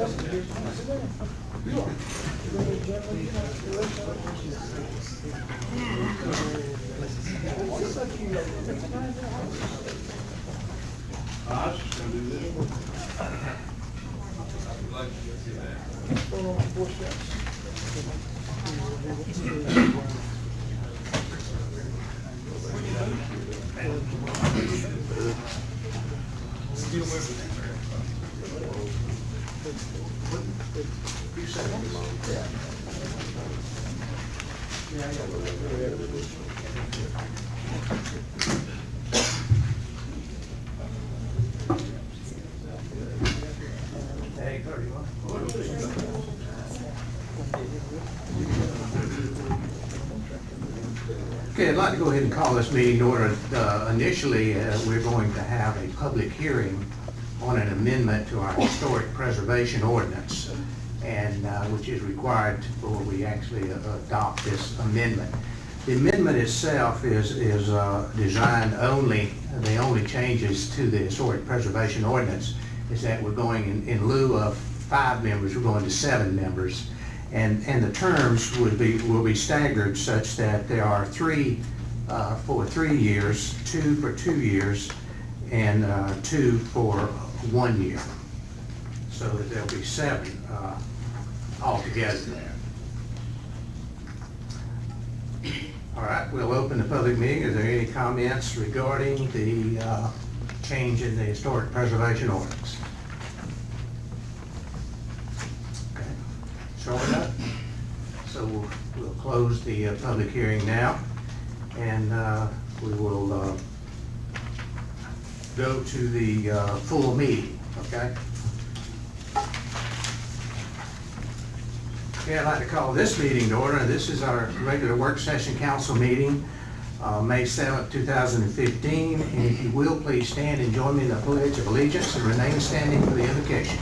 I was just going to do this. I'd like to see that. Okay, I'd like to go ahead and call this meeting to order. Initially, we're going to have a public hearing on an amendment to our historic preservation ordinance, and which is required before we actually adopt this amendment. The amendment itself is designed only, the only changes to the historic preservation ordinance is that we're going in lieu of 5 members, we're going to 7 members. And the terms will be staggered such that there are 3 for 3 years, 2 for 2 years, and 2 for 1 year. So that there'll be 7 altogether there. All right, we'll open the public meeting. Is there any comments regarding the change in the historic preservation ordinance? Showing up. So we'll close the public hearing now, and we will go to the full meeting, okay? Okay, I'd like to call this meeting to order, and this is our regular work session council meeting, May 7th, 2015, and if you will, please stand and join me in the Pledge of Allegiance and remain standing for the invocation.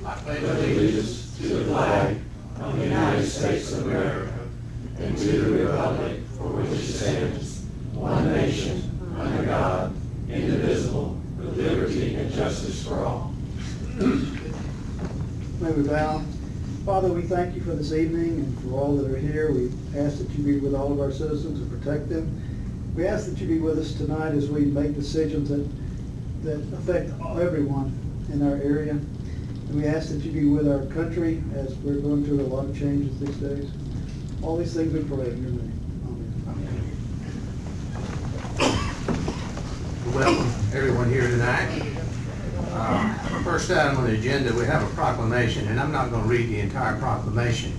I pledge allegiance to the flag of the United States of America and to the republic for which it stands, one nation, under God, indivisible, with liberty and justice for all. May we bow. Father, we thank you for this evening and for all that are here. We ask that you be with all of our citizens and protect them. We ask that you be with us tonight as we make decisions that affect everyone in our area. And we ask that you be with our country as we're going through a lot of changes these days. All these things we pray in your name. Amen. Welcome everyone here tonight. First item on the agenda, we have a proclamation, and I'm not going to read the entire proclamation,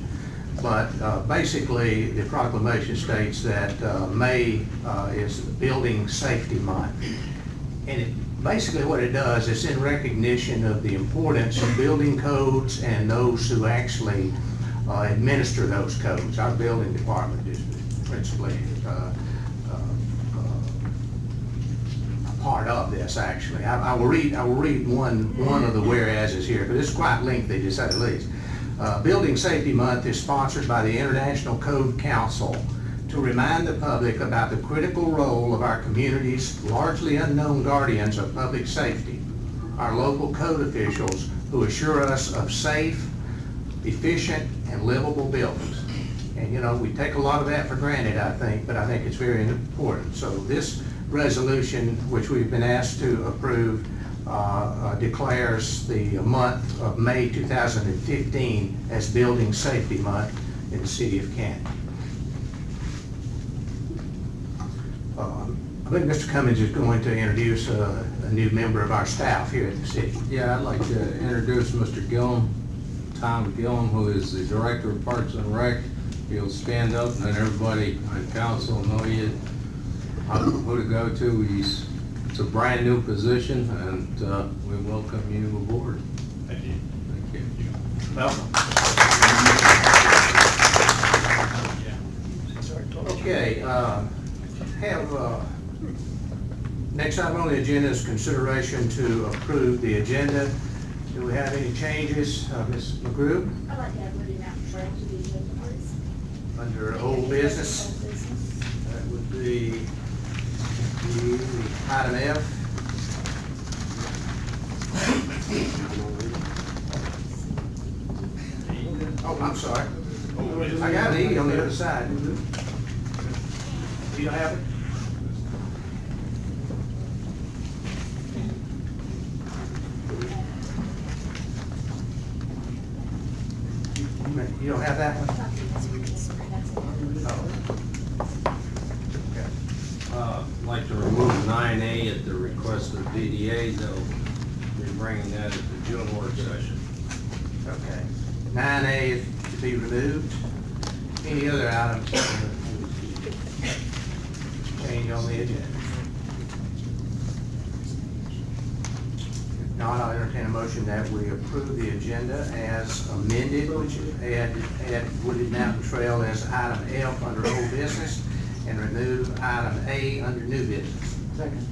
but basically the proclamation states that May is Building Safety Month. And basically what it does is in recognition of the importance of building codes and those who actually administer those codes. Our building department is principally part of this, actually. I will read one of the whereases here, because it's quite lengthy to say the least. Building Safety Month is sponsored by the International Code Council to remind the public about the critical role of our community's largely unknown guardians of public safety, our local code officials who assure us of safe, efficient, and livable buildings. And you know, we take a lot of that for granted, I think, but I think it's very important. So this resolution, which we've been asked to approve, declares the month of May 2015 as Building Safety Month in the city of Canton. I think Mr. Cummings is going to introduce a new member of our staff here at the city. Yeah, I'd like to introduce Mr. Gillum, Tom Gillum, who is the Director of Parks and Rec. He'll stand up and let everybody on council know who to go to. It's a brand new position, and we welcome you aboard. Thank you. Thank you. Welcome. Okay, next item on the agenda is consideration to approve the agenda. Do we have any changes, Ms. McGrew? I'd like to have Lydia Mountain Trail to the agenda, please. Under old business, that would be item F. I'm sorry. I got an E on the other side. You don't have it? You don't have that one? Oh. I'd like to remove 9A at the request of DDA, they'll be bringing that at the June work session. Okay. 9A is to be removed. Any other items change on the agenda? If not, I'll entertain a motion that we approve the agenda as amended, which is add Wooded Mountain Trail as item F under old business and remove item A under new business. Second.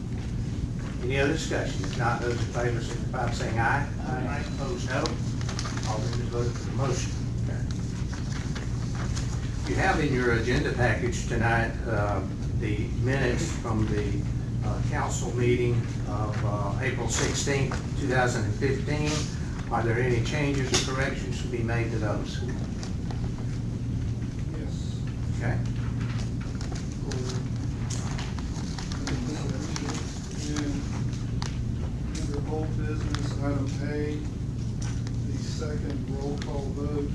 Any other discussion? If not, those in favor signify by saying aye. Aye. Opposed, no. All members voted for the motion. Okay. You have in your agenda package tonight the minutes from the council meeting of April 16th, 2015. Are there any changes or corrections to be made to those? Yes. Okay. And under old business, item A, the second roll call vote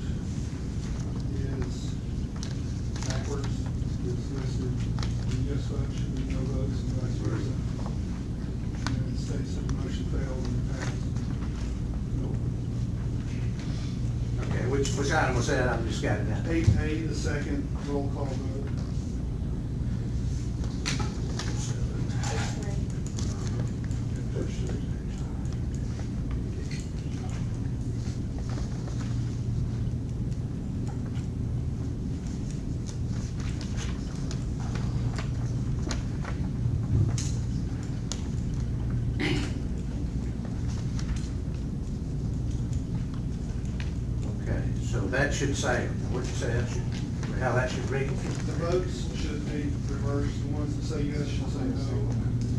is backwards. It's listed, yes vote should be no votes and vice versa. And it states that the motion failed and passed. Okay, which item was that? I've just got it now. 8A, the second roll call vote. Okay, so that should say, what'd you say that should, how that should read? The votes should be reversed. The ones that say yes should say no.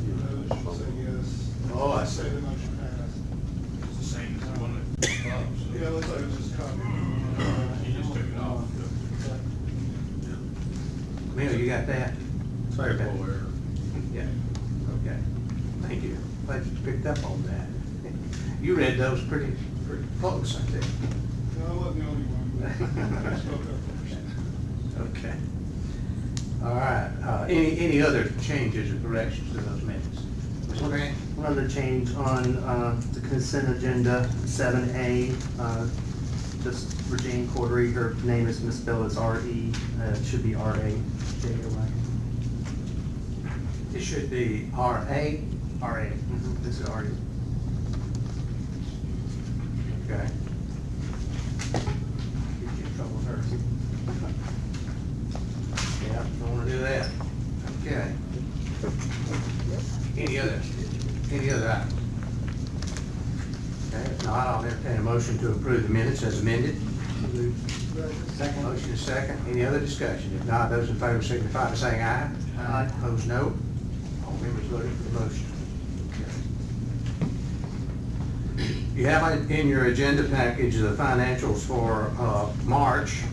The no's should say yes. Oh, I see. Say the motion passed. It's the same as the one that Yeah, it looks like it's just copied. you just took it off. Camille, you got that? Typo error. Yeah, okay. Thank you. Glad you picked up on that. You read those pretty close, I think. No, I wasn't the only one. I spoke up first. Okay. All right, any other changes or corrections to those minutes? Mr. Grant? One other change on the consent agenda, 7A, just Regine Cordery, her name is misspelled as R-E, it should be R-A-J-O-Y. It should be R-A. R-A, this is R-E. Okay. Get you in trouble with her. Yeah, don't wanna do that. Okay. Any other items? Okay, if not, I'll entertain a motion to approve the minutes as amended. Second. Motion is second. Any other discussion? If not, those in favor signify by saying aye. Aye. Opposed, no. All members voted for the motion. You have in your agenda package the financials for March.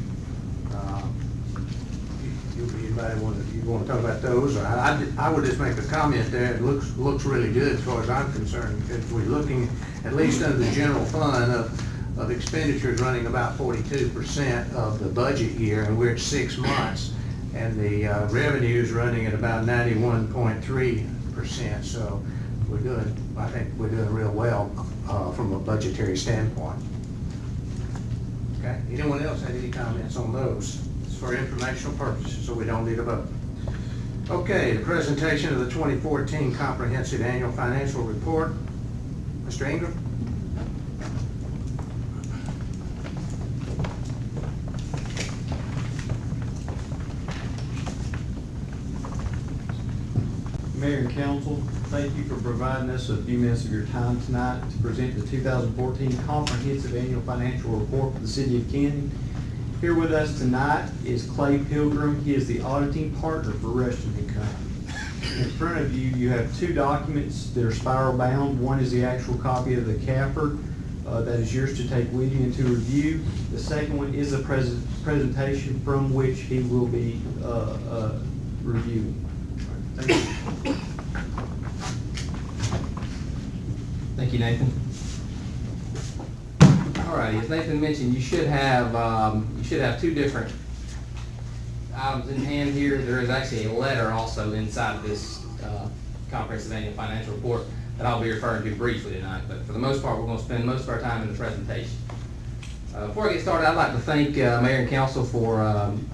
You want to talk about those? Or I would just make a comment there. It looks really good as far as I'm concerned, because we're looking, at least under the general fund, of expenditures running about 42% of the budget year, and we're at 6 months, and the revenues running at about 91.3%. So I think we're doing real well from a budgetary standpoint. Okay. Anyone else have any comments on those? It's for informational purposes, so we don't need a vote. Okay, the presentation of the 2014 Comprehensive Annual Financial Report. Mr. Ingram? Mayor and Council, thank you for providing us a few minutes of your time tonight to present the 2014 Comprehensive Annual Financial Report for the City of Canton. Here with us tonight is Clay Pilgrim. He is the auditing partner for Rushton & Company. In front of you, you have two documents that are spiral bound. One is the actual copy of the CAFR. That is yours to take with you and to review. The second one is a presentation from which he will be reviewing. Thank you. Thank you, Nathan. All right, as Nathan mentioned, you should have two different items in hand here. There is actually a letter also inside of this comprehensive annual financial report that I'll be referring to briefly tonight, but for the most part, we're going to spend most of our time in the presentation. Before I get started, I'd like to thank Mayor and Council for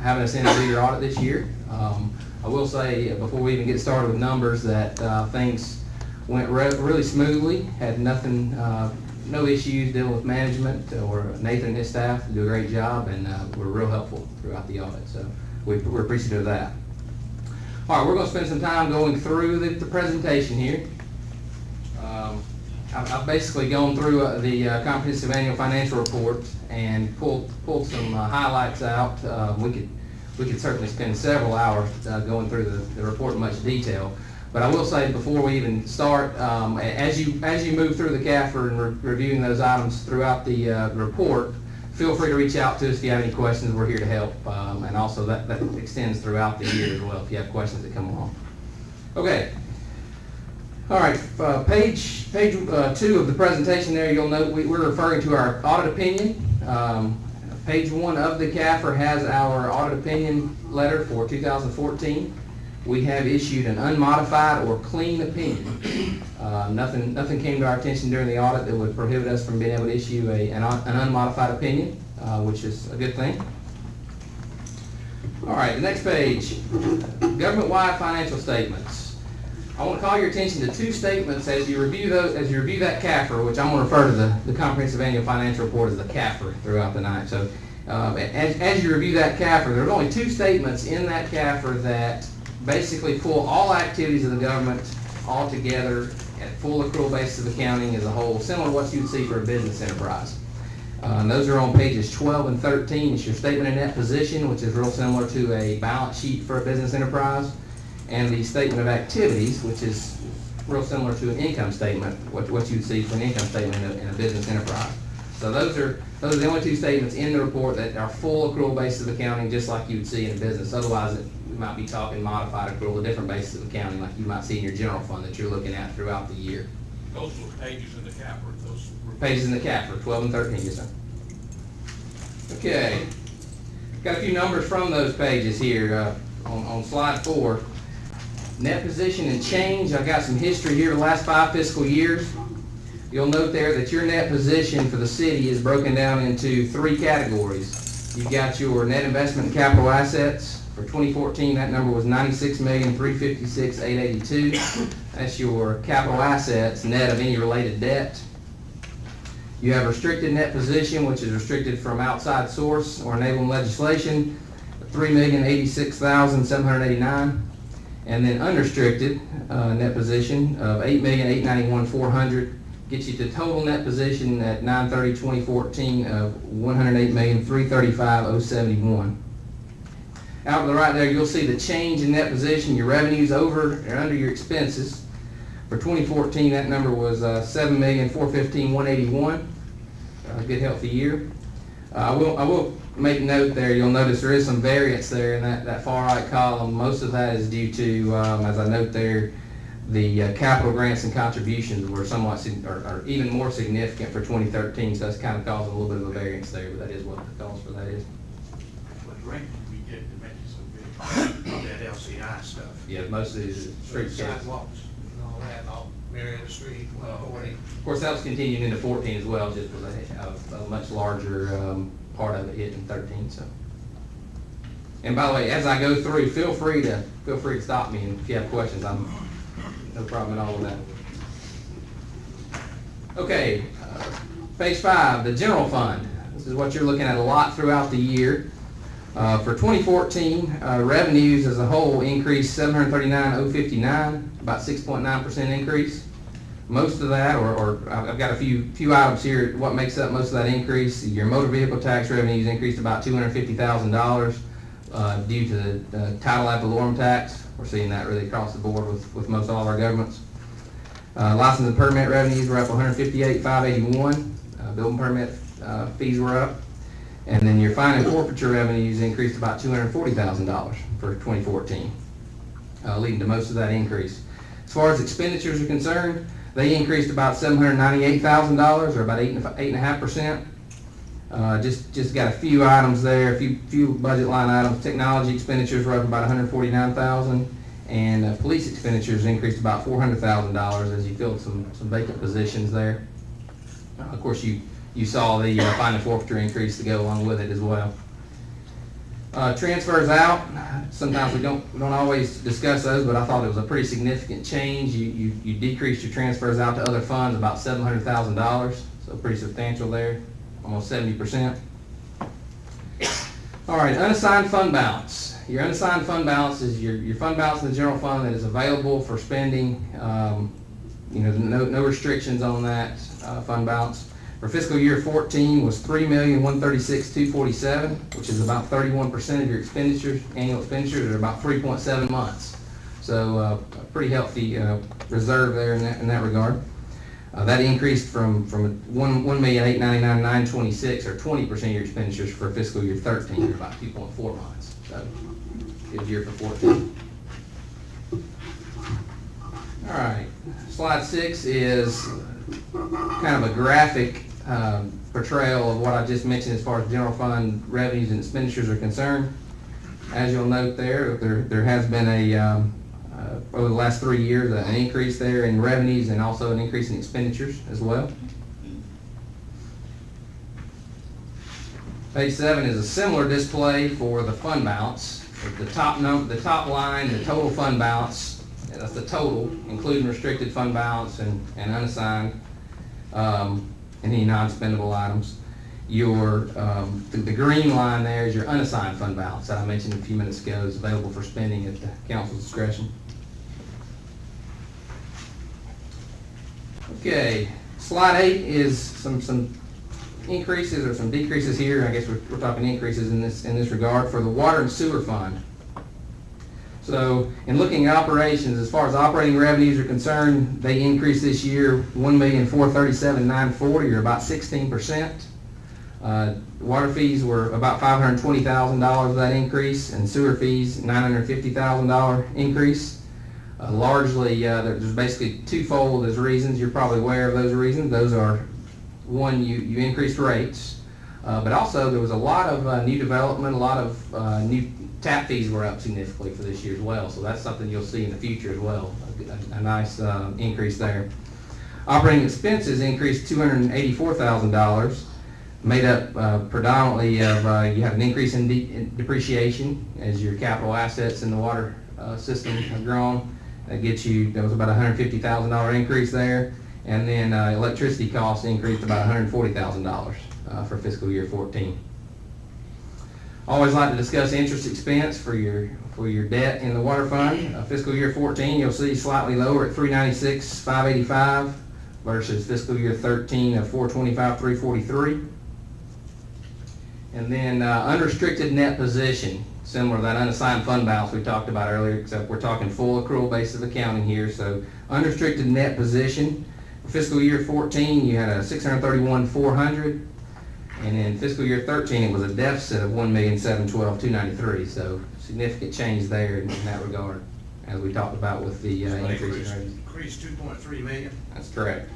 having us in to do your audit this year. I will say, before we even get started with numbers, that things went really smoothly, had nothing, no issues dealing with management or Nathan and his staff do a great job, and were real helpful throughout the audit, so we're appreciative of that. All right, we're going to spend some time going through the presentation here. I've basically gone through the comprehensive annual financial report and pulled some highlights out. We could certainly spend several hours going through the report in much detail. But I will say, before we even start, as you move through the CAFR and reviewing those items throughout the report, feel free to reach out to us if you have any questions. We're here to help, and also that extends throughout the year as well if you have questions that come along. Okay. All right, page 2 of the presentation there, you'll note we're referring to our audit opinion. Page 1 of the CAFR has our audit opinion letter for 2014. We have issued an unmodified or clean opinion. Nothing came to our attention during the audit that would prohibit us from being able to issue an unmodified opinion, which is a good thing. All right, the next page, government-wide financial statements. I want to call your attention to two statements as you review that CAFR, which I'm going to refer to the Comprehensive Annual Financial Report as the CAFR throughout the night. So as you review that CAFR, there's only two statements in that CAFR that basically pull all activities of the government all together at full accrual basis of accounting as a whole, similar to what you'd see for a business enterprise. And those are on pages 12 and 13. It's your statement of net position, which is real similar to a balance sheet for a business enterprise, and the statement of activities, which is real similar to an income statement, what you'd see for an income statement in a business enterprise. So those are the only two statements in the report that are full accrual basis of accounting, just like you would see in a business. Otherwise, we might be talking modified accrual, a different basis of accounting, like you might see in your general fund that you're looking at throughout the year. Those were pages in the CAFR, those were Pages in the CAFR, 12 and 13, yes, sir. Okay. Got a few numbers from those pages here on slide 4. Net position and change, I've got some history here the last 5 fiscal years. You'll note there that your net position for the city is broken down into 3 categories. You've got your net investment in capital assets. For 2014, that number was $96,356,882. That's your capital assets net of any related debt. You have restricted net position, which is restricted from outside source or enabling legislation, $3,086,789. And then unrestricted net position of $8,891,400 gets you to total net position at 9/30/2014 of $108,335,071. Out to the right there, you'll see the change in net position, your revenues over or under your expenses. For 2014, that number was $7,415,181. A good healthy year. I will make note there, you'll notice there is some variance there in that far right column. Most of that is due to, as I note there, the capital grants and contributions were somewhat, or even more significant for 2013, so that's kind of causing a little bit of a variance there, but that is what the cause for that is. What grant did we get to make it so big? All that LCI stuff. Yeah, most of these street Sidewalks and all that, all Marietta Street, 140. Of course, that was continuing into 14 as well, just with a much larger part of it hit in 13. So, and by the way, as I go through, feel free to stop me, and if you have questions, I'm no problem at all with that. Okay, page 5, the general fund. This is what you're looking at a lot throughout the year. For 2014, revenues as a whole increased $739,059, about 6.9% increase. Most of that, or I've got a few items here, what makes up most of that increase. Your motor vehicle tax revenues increased about $250,000 due to the title ad valorem tax. We're seeing that really across the board with most all of our governments. License and permit revenues were up $158,581. Building permit fees were up. And then your fine and forfeiture revenues increased about $240,000 for 2014, leading to most of that increase. As far as expenditures are concerned, they increased about $798,000, or about 8.5%. Just got a few items there, a few budget line items. Technology expenditures were up about $149,000, and police expenditures increased about $400,000 as you filled some vacant positions there. Of course, you saw the fine and forfeiture increase to go along with it as well. Transfers out, sometimes we don't always discuss those, but I thought it was a pretty significant change. You decreased your transfers out to other funds about $700,000, so pretty substantial there, almost 70%. All right, unassigned fund balance. Your unassigned fund balance is your fund balance in the general fund that is available for spending. No restrictions on that fund balance. For fiscal year 14 was $3,136,247, which is about 31% of your expenditures, annual expenditures, are about 3.7 months. So a pretty healthy reserve there in that regard. That increased from $1,899,926, or 20% of your expenditures for fiscal year 13, or about 2.4 months. So good year for 14. All right, slide 6 is kind of a graphic portrayal of what I just mentioned as far as general fund revenues and expenditures are concerned. As you'll note there has been over the last 3 years an increase there in revenues and also an increase in expenditures as well. Page 7 is a similar display for the fund balance. The top line, the total fund balance, that's the total, including restricted fund balance and unassigned, any non-spendable items. The green line there is your unassigned fund balance that I mentioned a few minutes ago is available for spending at the council's discretion. Okay, slide 8 is some increases or some decreases here. I guess we're talking increases in this regard for the water and sewer fund. So in looking at operations, as far as operating revenues are concerned, they increased this year $1,437,940, or about 16%. Water fees were about $520,000 of that increase, and sewer fees $950,000 increase. Largely, there's basically twofold as reasons. You're probably aware of those reasons. Those are, one, you increased rates, but also there was a lot of new development, a lot of new tap fees were up significantly for this year as well, so that's something you'll see in the future as well, a nice increase there. Operating expenses increased $284,000, made up predominantly of, you have an increase in depreciation as your capital assets in the water system have grown. That was about a $150,000 increase there, and then electricity costs increased about $140,000 for fiscal year 14. Always like to discuss interest expense for your debt in the water fund. Fiscal year 14, you'll see slightly lower at $396,585 versus fiscal year 13 of $425,343. And then unrestricted net position, similar to that unassigned fund balance we talked about earlier, except we're talking full accrual basis of accounting here. So unrestricted net position, for fiscal year 14, you had a $631,400. And in fiscal year 13, it was a deficit of $1,712,293. So significant change there in that regard, as we talked about with the increase in rates. Increased $2.3 million. That's correct.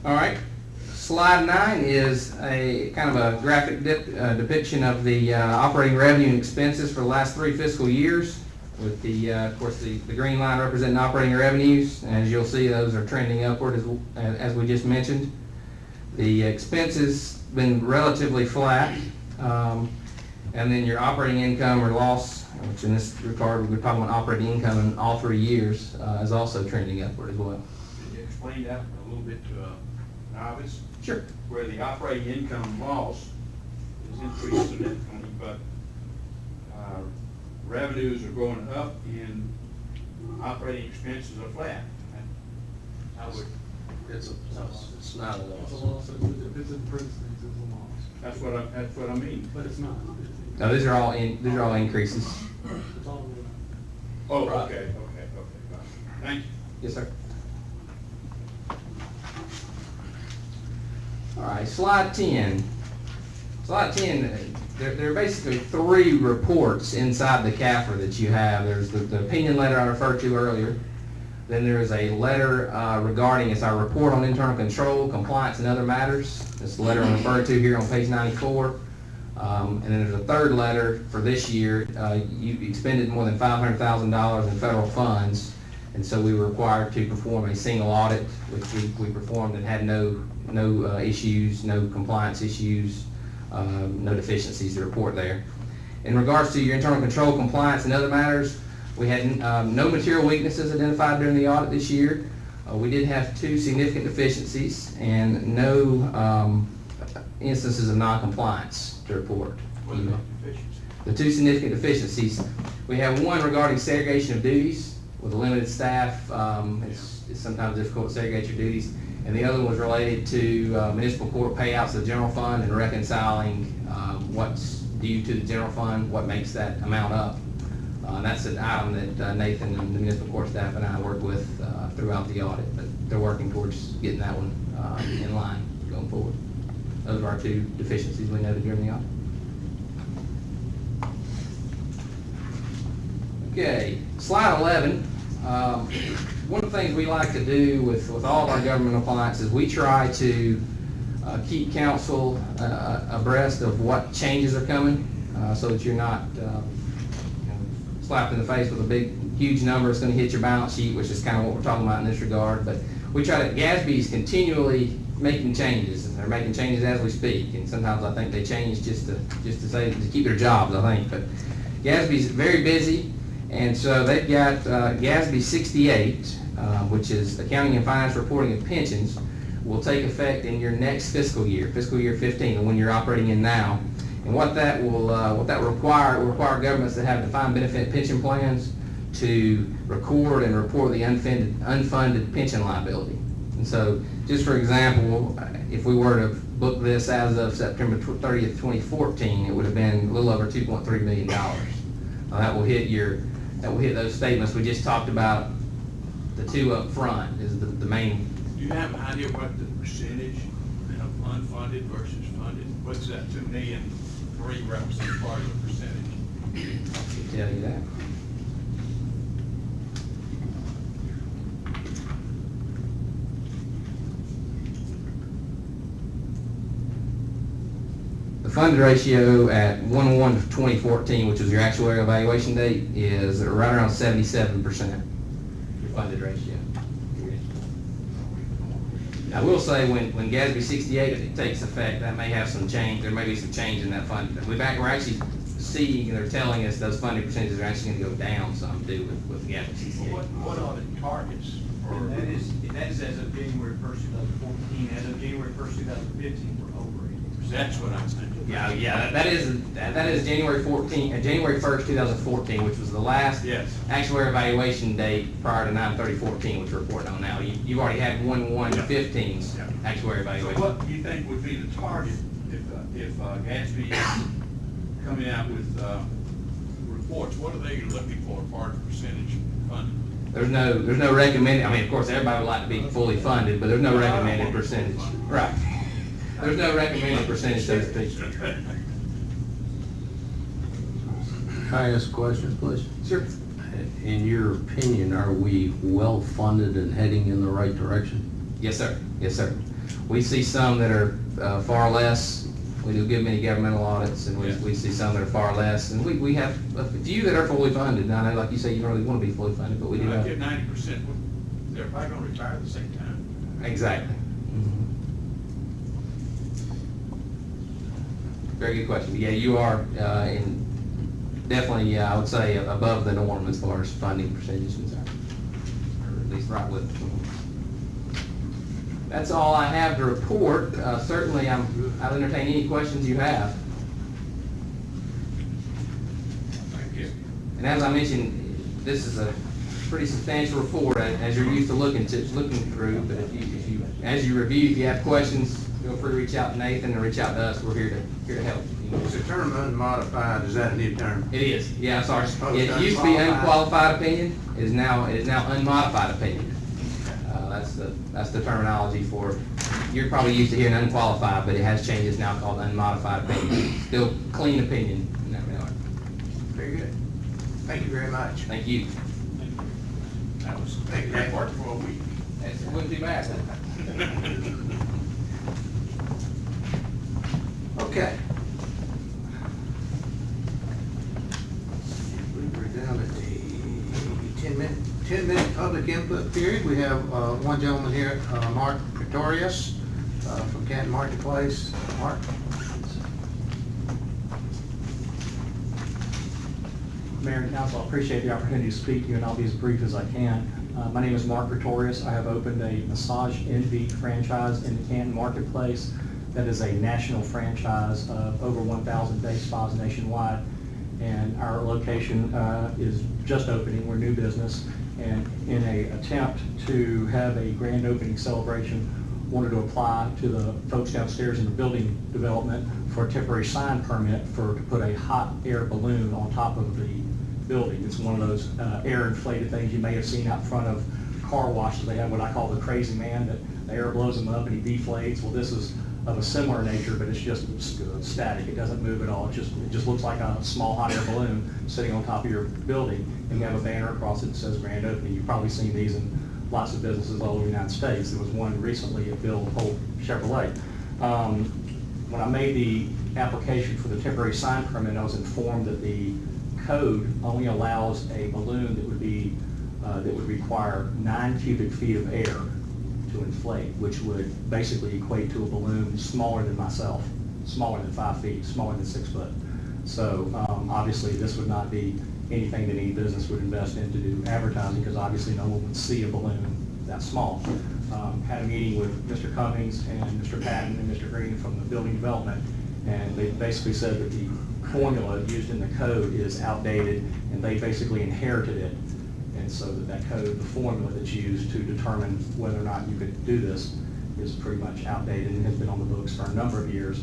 All right. Slide 9 is a kind of a graphic depiction of the operating revenue and expenses for the last 3 fiscal years. With of course, the green line representing operating revenues. As you'll see, those are trending upward as we just mentioned. The expenses been relatively flat, and then your operating income or loss, which in this regard we're talking about operating income in all 3 years, is also trending upward as well. Can you explain that a little bit to a novice? Sure. Where the operating income loss is increased significantly, but revenues are going up and operating expenses are flat. It's not a It's a loss. loss, if it's in parentheses, it's a loss. That's what I mean. But it's not. Now these are all increases. It's all the way Oh, Right. okay, got it. Thank you. Yes, sir. All right, slide 10. Slide 10, there are basically three reports inside the CAFR that you have. There's the opinion letter I referred to earlier. Then there is a letter regarding, it's our report on internal control, compliance, and other matters. It's the letter I'm referred to here on page 94. And then there's a third letter for this year. You expended more than $500,000 in federal funds, and so we were required to perform a single audit, which we performed and had no issues, no compliance issues, no deficiencies to report there. In regards to your internal control, compliance, and other matters, we had no material weaknesses identified during the audit this year. We did have 2 significant deficiencies and no instances of non-compliance to report. What are the deficiencies? The 2 significant deficiencies, we have one regarding segregation of duties. With a limited staff, it's sometimes difficult to segregate your duties. And the other one was related to municipal court payouts of the general fund and reconciling what's due to the general fund, what makes that amount up. That's an item that Nathan and the municipal court staff and I worked with throughout the audit, but they're working towards getting that one in line going forward. Those are our 2 deficiencies we noted during the audit. Okay, slide 11. One of the things we like to do with all of our government appliances, we try to keep council abreast of what changes are coming so that you're not slapped in the face with a big, huge number. It's going to hit your balance sheet, which is kind of what we're talking about in this regard. But we try to, GASB's continually making changes, and they're making changes as we speak. And sometimes I think they change just to keep their jobs, I think. But GASB's very busy. And so they've got GASB 68, which is Accounting and Finance Reporting of Pensions, will take effect in your next fiscal year 15, the one you're operating in now. And what that will require governments that have defined benefit pension plans to record and report the unfunded pension liability. And so, just for example, if we were to book this as of September 30th, 2014, it would have been a little over $2.3 million. That will hit those statements we just talked about. The 2 up front is the main. Do you have an idea what the percentage of unfunded versus funded? What's that $2.3 million represent part of the percentage? I can tell you that. The funded ratio at 1/1 of 2014, which was your actuarial evaluation date, is right around 77%. Your funded ratio. I will say when GASB 68 takes effect, that may have some change. There may be some change in that fund. We're actually seeing, and they're telling us those funding percentages are actually going to go down some due with GASB 68. What are the targets? And that is as of January 1st, 2014. As of January 1st, 2015, we're over 80%. That's what I'm saying. Yeah, that is January 1st, 2014, which was the last actuarial evaluation date prior to 9/30/14, which we're reporting on now. You've already had 1/1/15's actuarial evaluation. So what do you think would be the target if GASB is coming out with reports? What are they looking for as far as percentage funded? There's no recommended. I mean, of course, everybody would like to be fully funded, but there's no recommended percentage. Right. There's no recommended percentage, so to speak. Can I ask a question, please? Sure. In your opinion, are we well-funded and heading in the right direction? Yes, sir. Yes, sir. We see some that are far less. We do good many governmental audits, and we see some that are far less. And we have a few that are fully funded. Now, I know, like you say, you don't really want to be fully funded, but we do have. Get 90%. They're probably going to retire at the same time. Exactly. Very good question. Yeah, you are definitely, I would say, above the norm as far as funding percentages concerned, or at least right with it. That's all I have to report. Certainly, I'll entertain any questions you have. Thank you. And as I mentioned, this is pretty substantial report as you're used to looking through, but as you review, if you have questions, feel free to reach out to Nathan or reach out to us. We're here to help. Is the term unmodified, is that a new term? It is, yeah, sorry. Supposed It to used to be unqualified. unqualified opinion, it is now unmodified opinion. That's the terminology for, you're probably used to hearing unqualified, but it has changed, it's now called unmodified opinion. Still clean opinion in that regard. Very good. Thank you very much. Thank you. That was, that worked for a week. It wouldn't be bad. Okay. We're down at the 10-minute public input period. We have one gentleman here, Mark Pretorius from Canton Marketplace. Mark? Mayor and Council, I appreciate the opportunity to speak to you, and I'll be as brief as I can. My name is Mark Pretorius. I have opened a Massage Envy franchise in the Canton Marketplace. That is a national franchise of over 1,000 day spas nationwide. And our location is just opening. We're new business. And in an attempt to have a grand opening celebration, wanted to apply to the folks downstairs in the building development for a temporary sign permit to put a hot air balloon on top of the building. It's one of those air inflated things you may have seen out front of car washes. They have what I call the crazy man, that the air blows him up and he deflates. Well, this is of a similar nature, but it's just static. It doesn't move at all. It just looks like a small hot air balloon sitting on top of your building, and you have a banner across it that says grand opening. You've probably seen these in lots of businesses all over the United States. There was one recently at Bill Holt Chevrolet. When I made the application for the temporary sign permit, I was informed that the code only allows a balloon that would require 9 cubic feet of air to inflate, which would basically equate to a balloon smaller than myself, smaller than 5 feet, smaller than 6 foot. So obviously this would not be anything that any business would invest in to do advertising, because obviously no one would see a balloon that small. Had a meeting with Mr. Cummings and Mr. Patton and Mr. Green from the building development, and they basically said that the formula used in the code is outdated, and they basically inherited it. And so that code, the formula that's used to determine whether or not you could do this, is pretty much outdated and has been on the books for a number of years.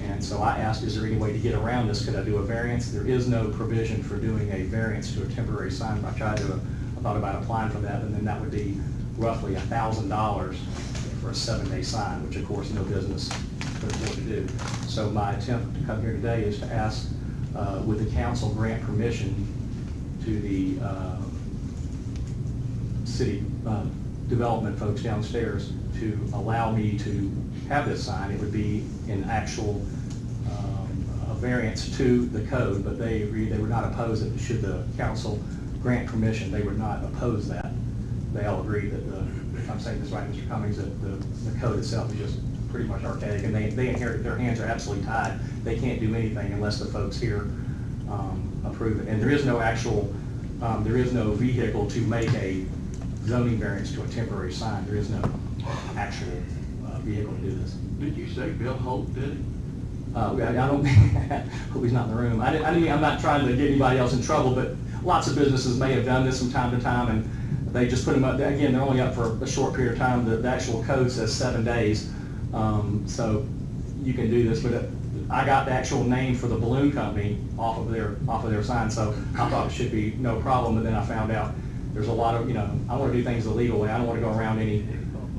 And so I asked, is there any way to get around this? Could I do a variance? There is no provision for doing a variance to a temporary sign. I thought about applying for that, and then that would be roughly $1,000 for a 7-day sign, which of course no business could afford to do. So my attempt to come here today is to ask, would the council grant permission to the city development folks downstairs to allow me to have this sign. It would be an actual a variance to the code, but they agreed they would not oppose it. Should the council grant permission, they would not oppose that. They all agree that if I'm saying this right, Mr. Cummings, that the code itself is just pretty much archaic, and they inherit, their hands are absolutely tied. They can't do anything unless the folks here approve it. And there is no actual, there is no vehicle to make a zoning variance to a temporary sign. There is no actual vehicle to do this. Did you say Bill Holt did it? I don't, hope he's not in the room. I'm not trying to get anybody else in trouble, but lots of businesses may have done this from time to time, and they just put them up. Again, they're only up for a short period of time. The actual code says 7 days, so you can do this. But I got the actual name for the balloon company off of their sign, so I thought it should be no problem. But then I found out there's a lot of, I want to do things the legal way. I don't want to go around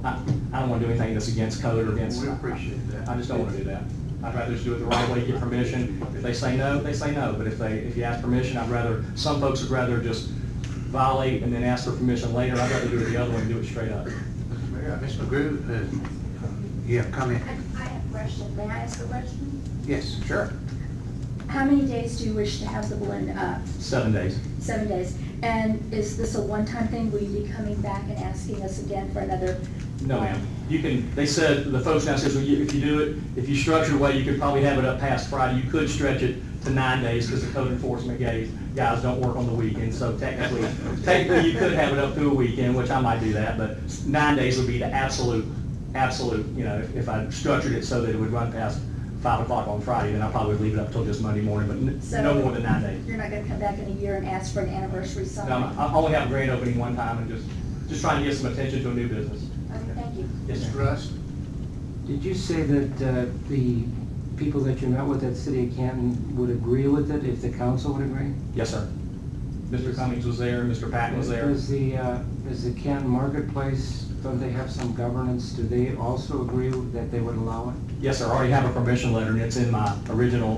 I don't want to do anything that's against code or against. We appreciate that. I just don't want to do that. I'd rather just do it the right way, get permission. If they say no, they say no. But if you ask permission, some folks would rather just violate and then ask for permission later. I'd rather do it the other way and do it straight up. Ms. McGrew, you have a comment? I have a question. May I ask a question? Yes, sure. How many days do you wish to have the balloon up? 7 days. 7 days. And is this a one-time thing? Will you be coming back and asking us again for another? No, ma'am. You can, they said, the folks downstairs, if you do it, if you structure it away, you could probably have it up past Friday. You could stretch it to 9 days because the code enforcement guys don't work on the weekend. So technically you could have it up to a weekend, which I might do that, but 9 days would be the absolute, if I structured it so that it would run past 5 o'clock on Friday, then I probably would leave it up till just Monday morning, but no more than 9 days. You're not gonna come back in a year and ask for an anniversary sign? I only have a grand opening one time and just trying to get some attention to a new business. Okay, thank you. Yes, Mr. sir. Russ? Did you say that the people that you met with at City of Canton would agree with it if the council would agree? Yes, sir. Mr. Cummings was there, Mr. Patton was there. Is the Canton Marketplace, don't they have some governance? Do they also agree that they would allow it? Yes, sir, I already have a permission letter, and it's in my original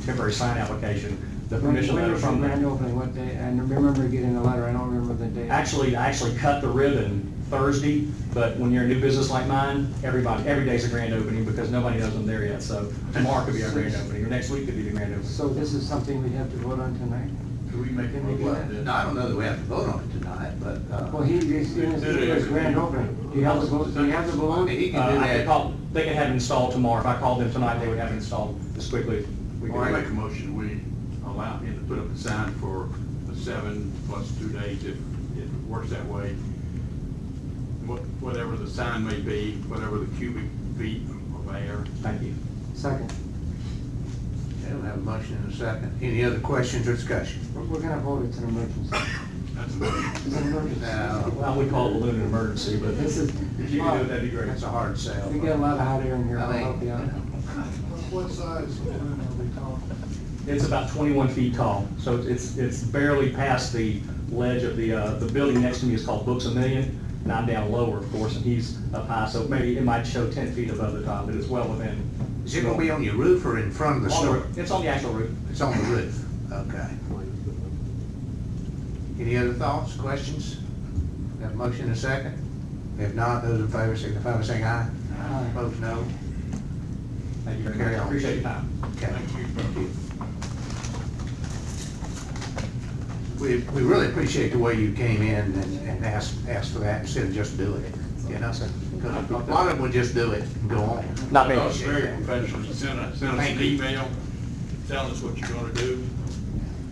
temporary sign application. The permission letter from When was them. your grand opening? What day? I remember getting the letter, I don't remember the day. Actually, I actually cut the ribbon Thursday, but when you're a new business like mine, every day's a grand opening because nobody knows I'm there yet. So tomorrow could be our grand opening, or next week could be the grand opening. So this is something we have to vote on tonight? Do we make Can we do that? No, I don't know that we have to vote on it tonight, but, Well, he's in his grand opening. Do you have the balloon? he can do I that. could they can have it installed tomorrow. If I called them tonight, they would have it installed as quickly as we Well, I could. make a motion, we allow him to put up a sign for the 7 plus 2 days if it works that way. Whatever the sign may be, whatever the cubic feet of air. Thank you. Second. Okay, we'll have a motion in a second. Any other questions or discussion? We're gonna vote, it's an emergency. That's about it. It's an emergency. Well, we call it balloon an emergency, but This is, if you can do it, that'd be great. That's a hard sell. we get a lot of hot air in here, I'll I help think, you out. What size balloon are we talking? It's about 21 feet tall, so it's barely past the ledge of the building next to me is called Books A Million, and I'm down lower, of course, and he's up high, so maybe it might show 10 feet above the top, but it's well within. Is it gonna be on your roof or in front of the On the store? roof. It's on the actual roof. It's on the roof, okay. Any other thoughts, questions? Have a motion in a second? If not, those in favor signify by saying aye. Aye. Opposed, no. Thank you very Carry much. on. Appreciate your time. Okay. Thank you. We really appreciate the way you came in and asked for that instead of just doing it, you know? Because a lot of them would just do it and go on. Not me. No, it's very professional. Send us Thank an you. email, tell us what you're gonna do.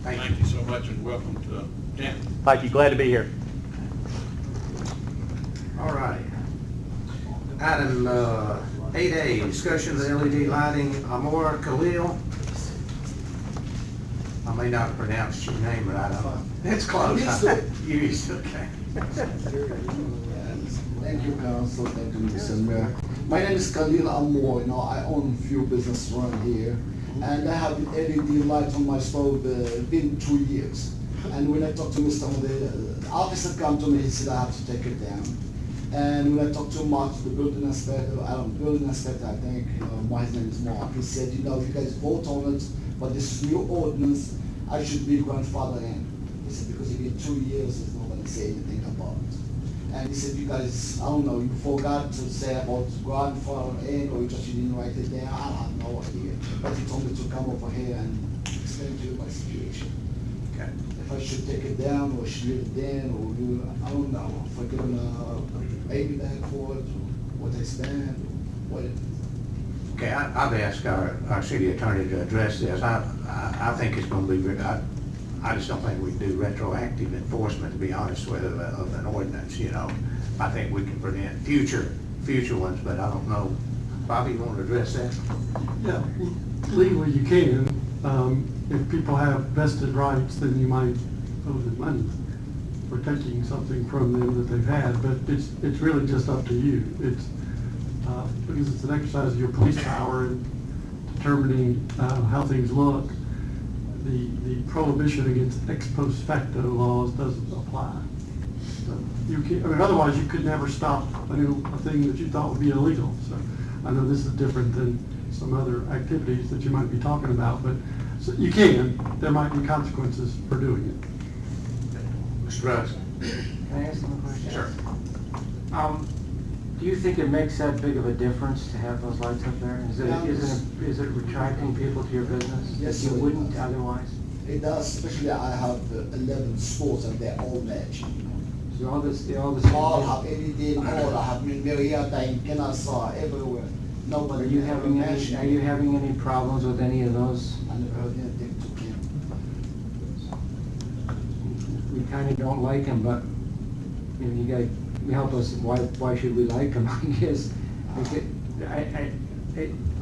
Thank Thank you so much and welcome to Canton. Thank you, glad to be here. All right. Item 8A, discussion of the LED lighting, Amor Khalil. I may not have pronounced your name, but I don't know. It's close. You used to, okay. Thank you, Council. Thank you, Mr. Mayor. My name is Khalil Amor. I own a few businesses around here, and I have LED light on my stove been 2 years. And when I talked to Mr. the officer come to me, he said I have to take it down. And when I talked to Mark, the building inspector, I think, my name is Mark, he said, you guys vote on it, but this is new ordinance, I should be grandfather in. He said, because it's been 2 years, he's not gonna say anything about it. And he said, you guys, I don't know, you forgot to say about grandfather in, or you just didn't write it down, I have no idea. But he told me to come over here and explain to you my situation. Okay. If I should take it down, or should leave it then, or do, I don't know, if I give him a baby back for it, or what I spend, or what it is. Okay, I've asked our city attorney to address this. I think it's gonna be, I just don't think we can do retroactive enforcement, to be honest with you, of an ordinance, I think we can prevent future ones, but I don't know. Bobby, you want to address that? Yeah, legally you can. If people have vested rights, then you might owe them money for taking something from them that they've had, but it's really just up to you. It's, because it's an exercise of your police power in determining how things look. The prohibition against ex post facto laws doesn't apply. So you can't, otherwise you could never stop a thing that you thought would be illegal. So I know this is different than some other activities that you might be talking about, but so you can. There might be consequences for doing it. Mr. Rose? Can I ask them a question? Sure. Do you think it makes that big of a difference to have those lights up there? Is it retracting people to your business? Yes, that you it wouldn't does. otherwise? It does, especially I have 11 stores and they're all matching. So all this. All have LED, all have Marietta in Kennesaw, everywhere. Nobody. Are you having any problems with any of those? I never heard anything to him. We kind of don't like them, but you gotta help us. Why should we like them? I guess.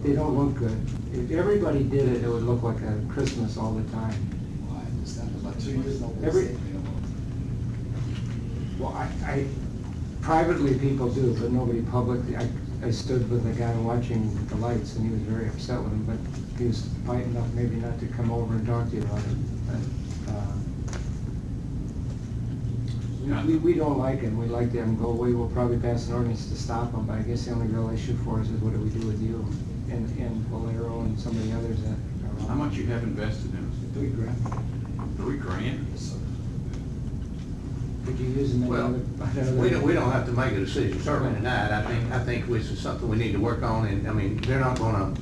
They don't look good. If everybody did it, it would look like a Christmas all the time. I understand, but 2 years nobody Every- said anything about it. Well, I, privately people do, but nobody publicly. I stood with a guy watching the lights, and he was very upset with him, but he was polite enough maybe not to come over and talk to you about it. But, we don't like him. We'd like to have him go away. We'll probably pass an ordinance to stop him, but I guess the only real issue for us is what do we do with you and Valero and some of the others that are How around. much you have invested in $3 grand. it? $3,000? Could you use them? Well, we don't have to make a decision certainly tonight. I think this is something we need to work on, and, I mean, they're not gonna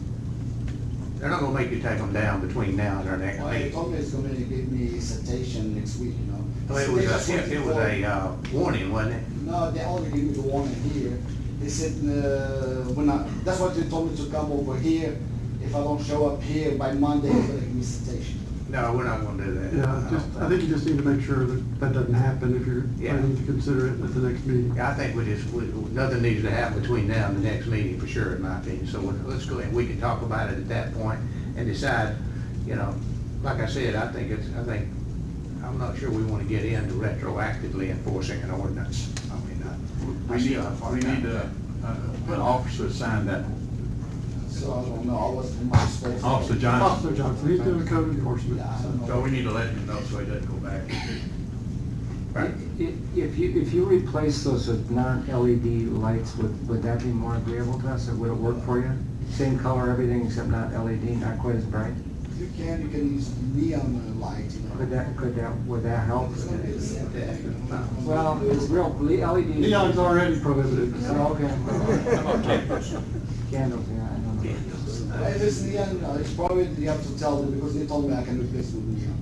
make you take them down between now and our next Well, he meeting. told me he's gonna give me citation next week, you know. Well, it was a warning, wasn't it? No, they only give me the warning here. They said, that's what they told me to come over here. If I don't show up here by Monday, they're gonna give me citation. No, we're not gonna do that. Yeah, I think you just need to make sure that that doesn't happen if you're Yeah. planning to consider it at the next meeting. Yeah, I think nothing needs to happen between now and the next meeting for sure, in my opinion. So let's go ahead, we can talk about it at that point and decide, you know, like I said, I'm not sure we want to get into retroactively enforcing an ordinance. I mean, We need to put an officer assigned that. So I don't know, I was my supposed to. Officer Johnson. Officer Johnson, he's doing code enforcement. Yeah, I don't know. So we need to let him know so he doesn't go back. Right. If you replace those with non-LED lights, would that be more agreeable to us, or would it work for you? Same color, everything except not LED, not quite as bright? You can use neon light, you know. Would that help? It's gonna be the same thing, you know. Well, it's real, LED. Neon's already prohibited. Oh, okay. How about candles? Candles, yeah, I don't know. If it's neon, it's probably, you have to tell them, because they told me I can replace with neon.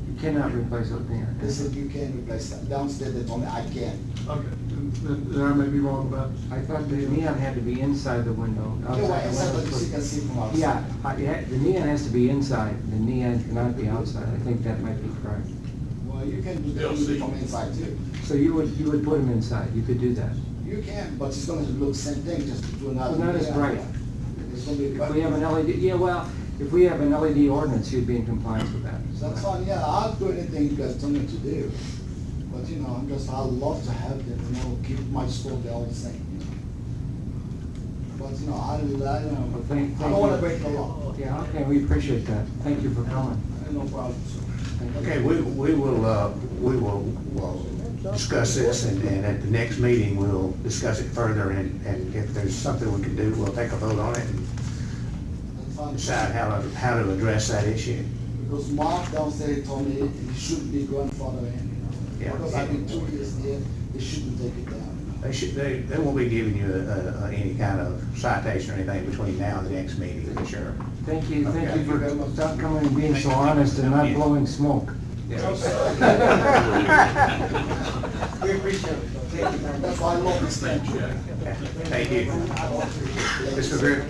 You cannot replace it with They neon. said you can replace that. Downstairs, they told me I can. Okay, then I may be wrong about. I thought the neon had to be inside the window. Okay, well, outside the inside, window. but you can see from outside. Yeah, the neon has to be inside, the neon cannot be outside, I think that might be correct. Well, you can do They'll that see. from inside too. So you would put them inside, you could do that. You can, but it's gonna look same thing, just do another. Well, not as bright. It's gonna be. If we have an LED, yeah, well, if we have an LED ordinance, you'd be in compliance with that. That's fine, yeah, I'll do anything you guys tell me to do. But, you know, I love to have them, you know, keep my store there all the same, you know. But, you know, I don't wanna break the law. Yeah, okay, we appreciate that. Thank you for coming. No problem, sir. Thank you. Okay, we will discuss this, and at the next meeting, we'll discuss it further, and if there's something we can do, we'll take a vote on it and That's fine. decide how to address that issue. Because Mark downstairs told me it should be grandfathered in, you know. Yeah. Because I've been 2 years there, they shouldn't take it down, you know. They won't be giving you any kind of citation or anything between now and the next meeting, for sure. Thank you Okay. for coming and being so honest and not blowing smoke. We appreciate it. Thank you, man. That's why I love this thing. Thank you. Mr. Greer?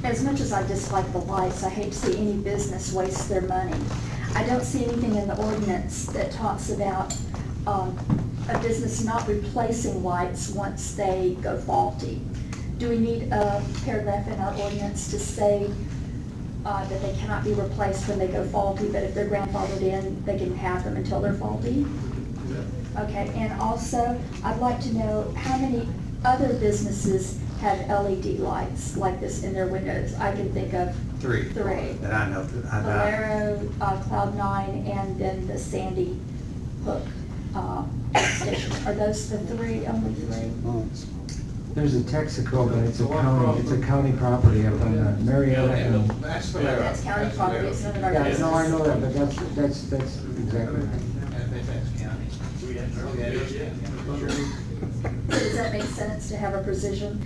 As much as I dislike the lights, I hate to see any business waste their money. I don't see anything in the ordinance that talks about a business not replacing lights once they go faulty. Do we need a paragraph in our ordinance to say that they cannot be replaced when they go faulty, but if they're grandfathered in, they can have them until they're faulty? Okay, and also, I'd like to know how many other businesses have LED lights like this in their windows. I can think of Three. three. That I know. Valero, Cloud9, and then the Sandy Hook station. Are those the three, only three? There's a Texaco, but it's a county property up on Marietta and. That's That's county property, it's none of our Yeah, business. no, I know that, but that's exactly right. Does that make sense to have a provision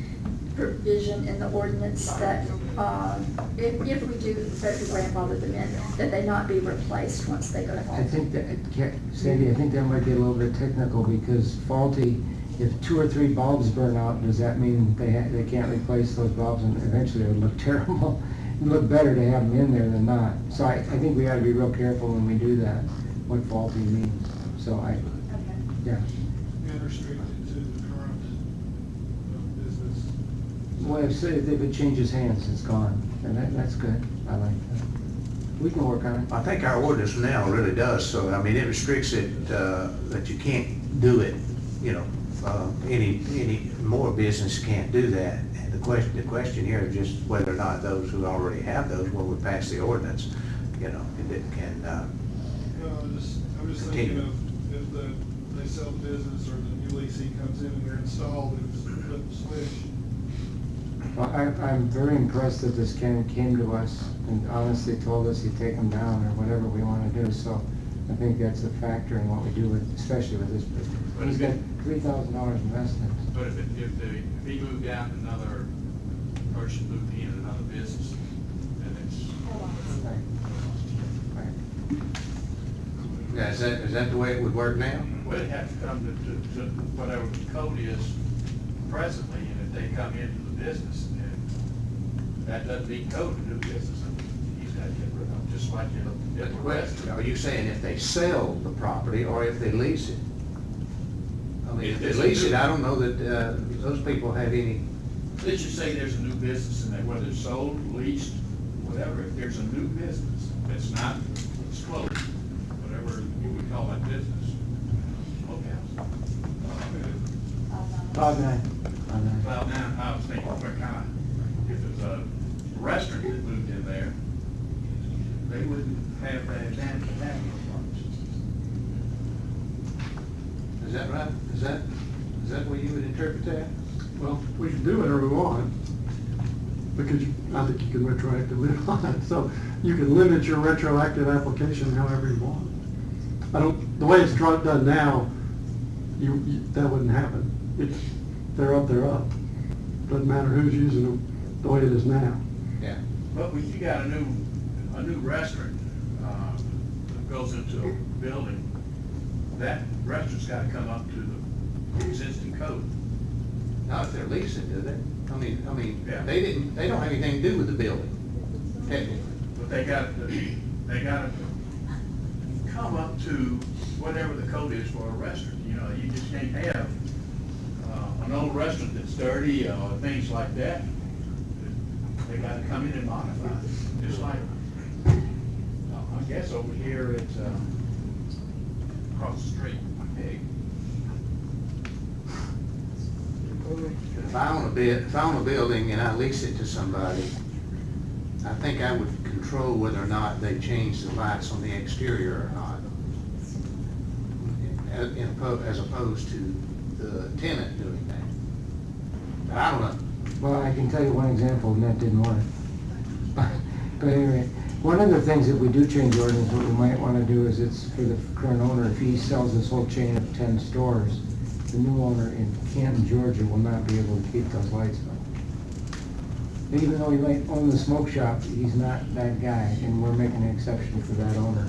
in the ordinance that, if we do vote to grandfather them in, that they not be replaced once they go I faulty? think that, Sandy, I think that might be a little bit technical because faulty, if 2 or 3 bulbs burn out, does that mean they can't replace those bulbs and eventually it would look terrible? It'd look better to have them in there than not. So I think we ought to be real careful when we do that, what faulty means. So Okay. yeah. And restricted to the current business. Well, if it changes hands, it's gone, and that's good, I like that. We can work on it. I think our ordinance now really does, so, I mean, it restricts it, that you can't do it, you know, any more business can't do that. And the question here is just whether or not those who already have those, when we pass the ordinance, you know, it can, I'm just continue. thinking of if they sell the business or the new leasing comes in and they're installed, it's flip the switch. Well, I'm very impressed that this came to us and honestly told us he'd take them down or whatever we want to do, so I think that's a factor in what we do with, especially with this business. But He's if got $3,000 invested. But if he moved out, another person moved in, another business, then it's. Right. yeah, is that the way it would work now? Well, it'd have to come to whatever the code is presently, and if they come into the business, and that doesn't mean code to do business, and he's got to get rid of them, just like the rest. Are you saying if they sell the property or if they lease it? I mean, if they lease it, I don't know that, those people have any. Let's just say there's a new business, and whether it's sold, leased, whatever, if there's a new business, it's not, it's closed, whatever you would call that business. Smokehouse. Well, Now, I was thinking, what kind of, if it's a restaurant that moved in there, they wouldn't have that advantage of having those parts. Is that right? Is that the way you would interpret that? Well, we can do whatever we want, because I think you can retroactively on it, so you can limit your retroactive application however you want. The way it's done now, that wouldn't happen. They're up, doesn't matter who's using them, the way it is now. Yeah. But when you got a new restaurant, that goes into a building, that restaurant's gotta come up to the existing code. Not if they're leasing, do they? I mean, Yeah. they don't have anything to do with the building, technically. But they gotta come up to whatever the code is for a restaurant. You know, you just can't have, an old restaurant that's dirty, or things like that. They gotta come in and modify it, just like, I guess over here it's, across the street, Pig. If I own a building and I lease it to somebody, I think I would control whether or not they change the lights on the exterior or not, as opposed to the tenant doing that. But I don't know. Well, I can tell you one example, and that didn't work. But anyway, one of the things that we do change ordinance, what we might want to do is it's for the current owner, if he sells this whole chain of 10 stores, the new owner in Canton, Georgia will not be able to keep those lights on. And even though he might own the smoke shop, he's not that guy, and we're making an exception for that owner.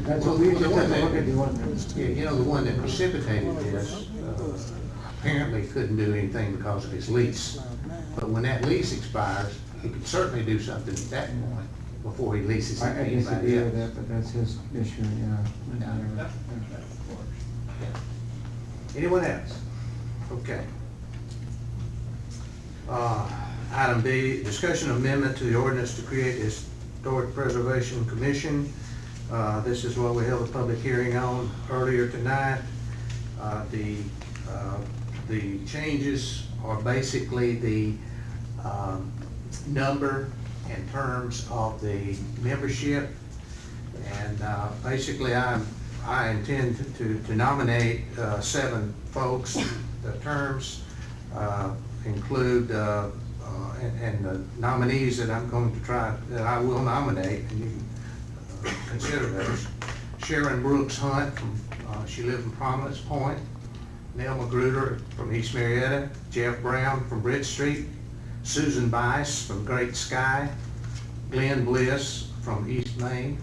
That's what we just have to look at the ordinance. Yeah, you know, the one that precipitated this apparently couldn't do anything because of his lease. But when that lease expires, he could certainly do something at that point before he leases it to I anybody disagree with else. that, but that's his issue, yeah. Anyone else? Okay. Item B, discussion amendment to the ordinance to create a Historic Preservation Commission. This is what we held a public hearing on earlier tonight. The changes are basically the number and terms of the membership. And basically I intend to nominate 7 folks. The terms include, and the nominees that that I will nominate, and you can consider those. Sharon Brooks Hunt, she lives in Providence Point. Nell Magruder from East Marietta. Jeff Brown from Bridge Street. Susan Bice from Great Sky. Glenn Bliss from East Main.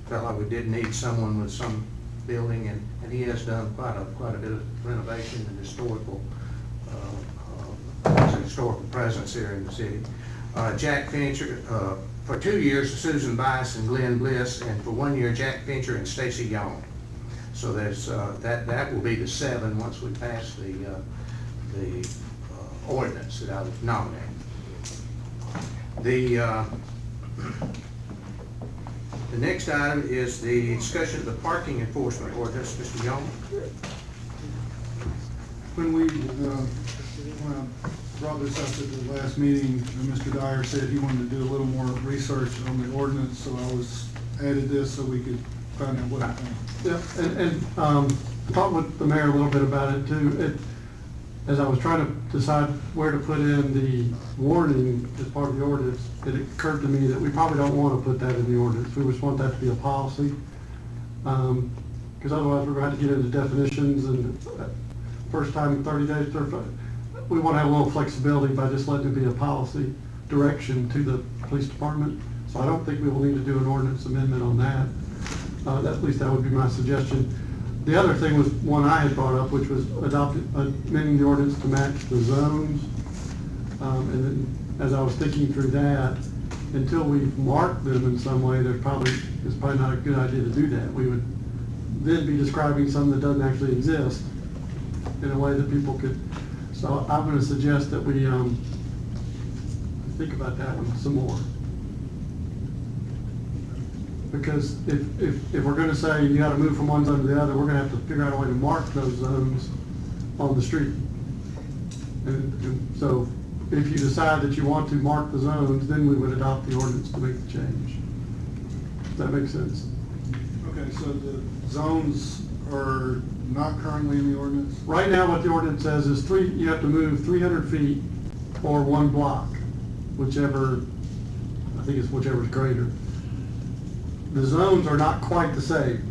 Felt like we did need someone with some building, and he has done quite a bit of renovation and historical presence here in the city. Jack Fincher, for 2 years, Susan Bice and Glenn Bliss, and for 1 year, Jack Fincher and Stacy Young. So there's that will be the 7 once we pass the ordinance that I would nominate. The next item is the discussion of the parking enforcement ordinance. Mr. Young? When I brought this up at the last meeting, Mr. Dyer said he wanted to do a little more research on the ordinance, so I added this so we could find out what I think. Yeah, and talked with the mayor a little bit about it too. As I was trying to decide where to put in the warning as part of the ordinance, it occurred to me that we probably don't want to put that in the ordinance. We just want that to be a policy. Because otherwise we're going to have to get into definitions, and first time in 30 days, we want to have a little flexibility by just letting it be a policy direction to the police department. So I don't think we will need to do an ordinance amendment on that. At least that would be my suggestion. The other thing was one I had brought up, which was amending the ordinance to match the zones. And then as I was thinking through that, until we've marked them in some way, it's probably not a good idea to do that. We would then be describing something that doesn't actually exist in a way that people could. So I'm going to suggest that we think about that one some more. Because if we're going to say you got to move from one zone to the other, we're going to have to figure out a way to mark those zones on the street. And so if you decide that you want to mark the zones, then we would adopt the ordinance to make the change. Does that make sense? Okay, so the zones are not currently in the ordinance? Right now, what the ordinance says is you have to move 300 feet or one block, whichever, I think it's whichever is greater. The zones are not quite the same.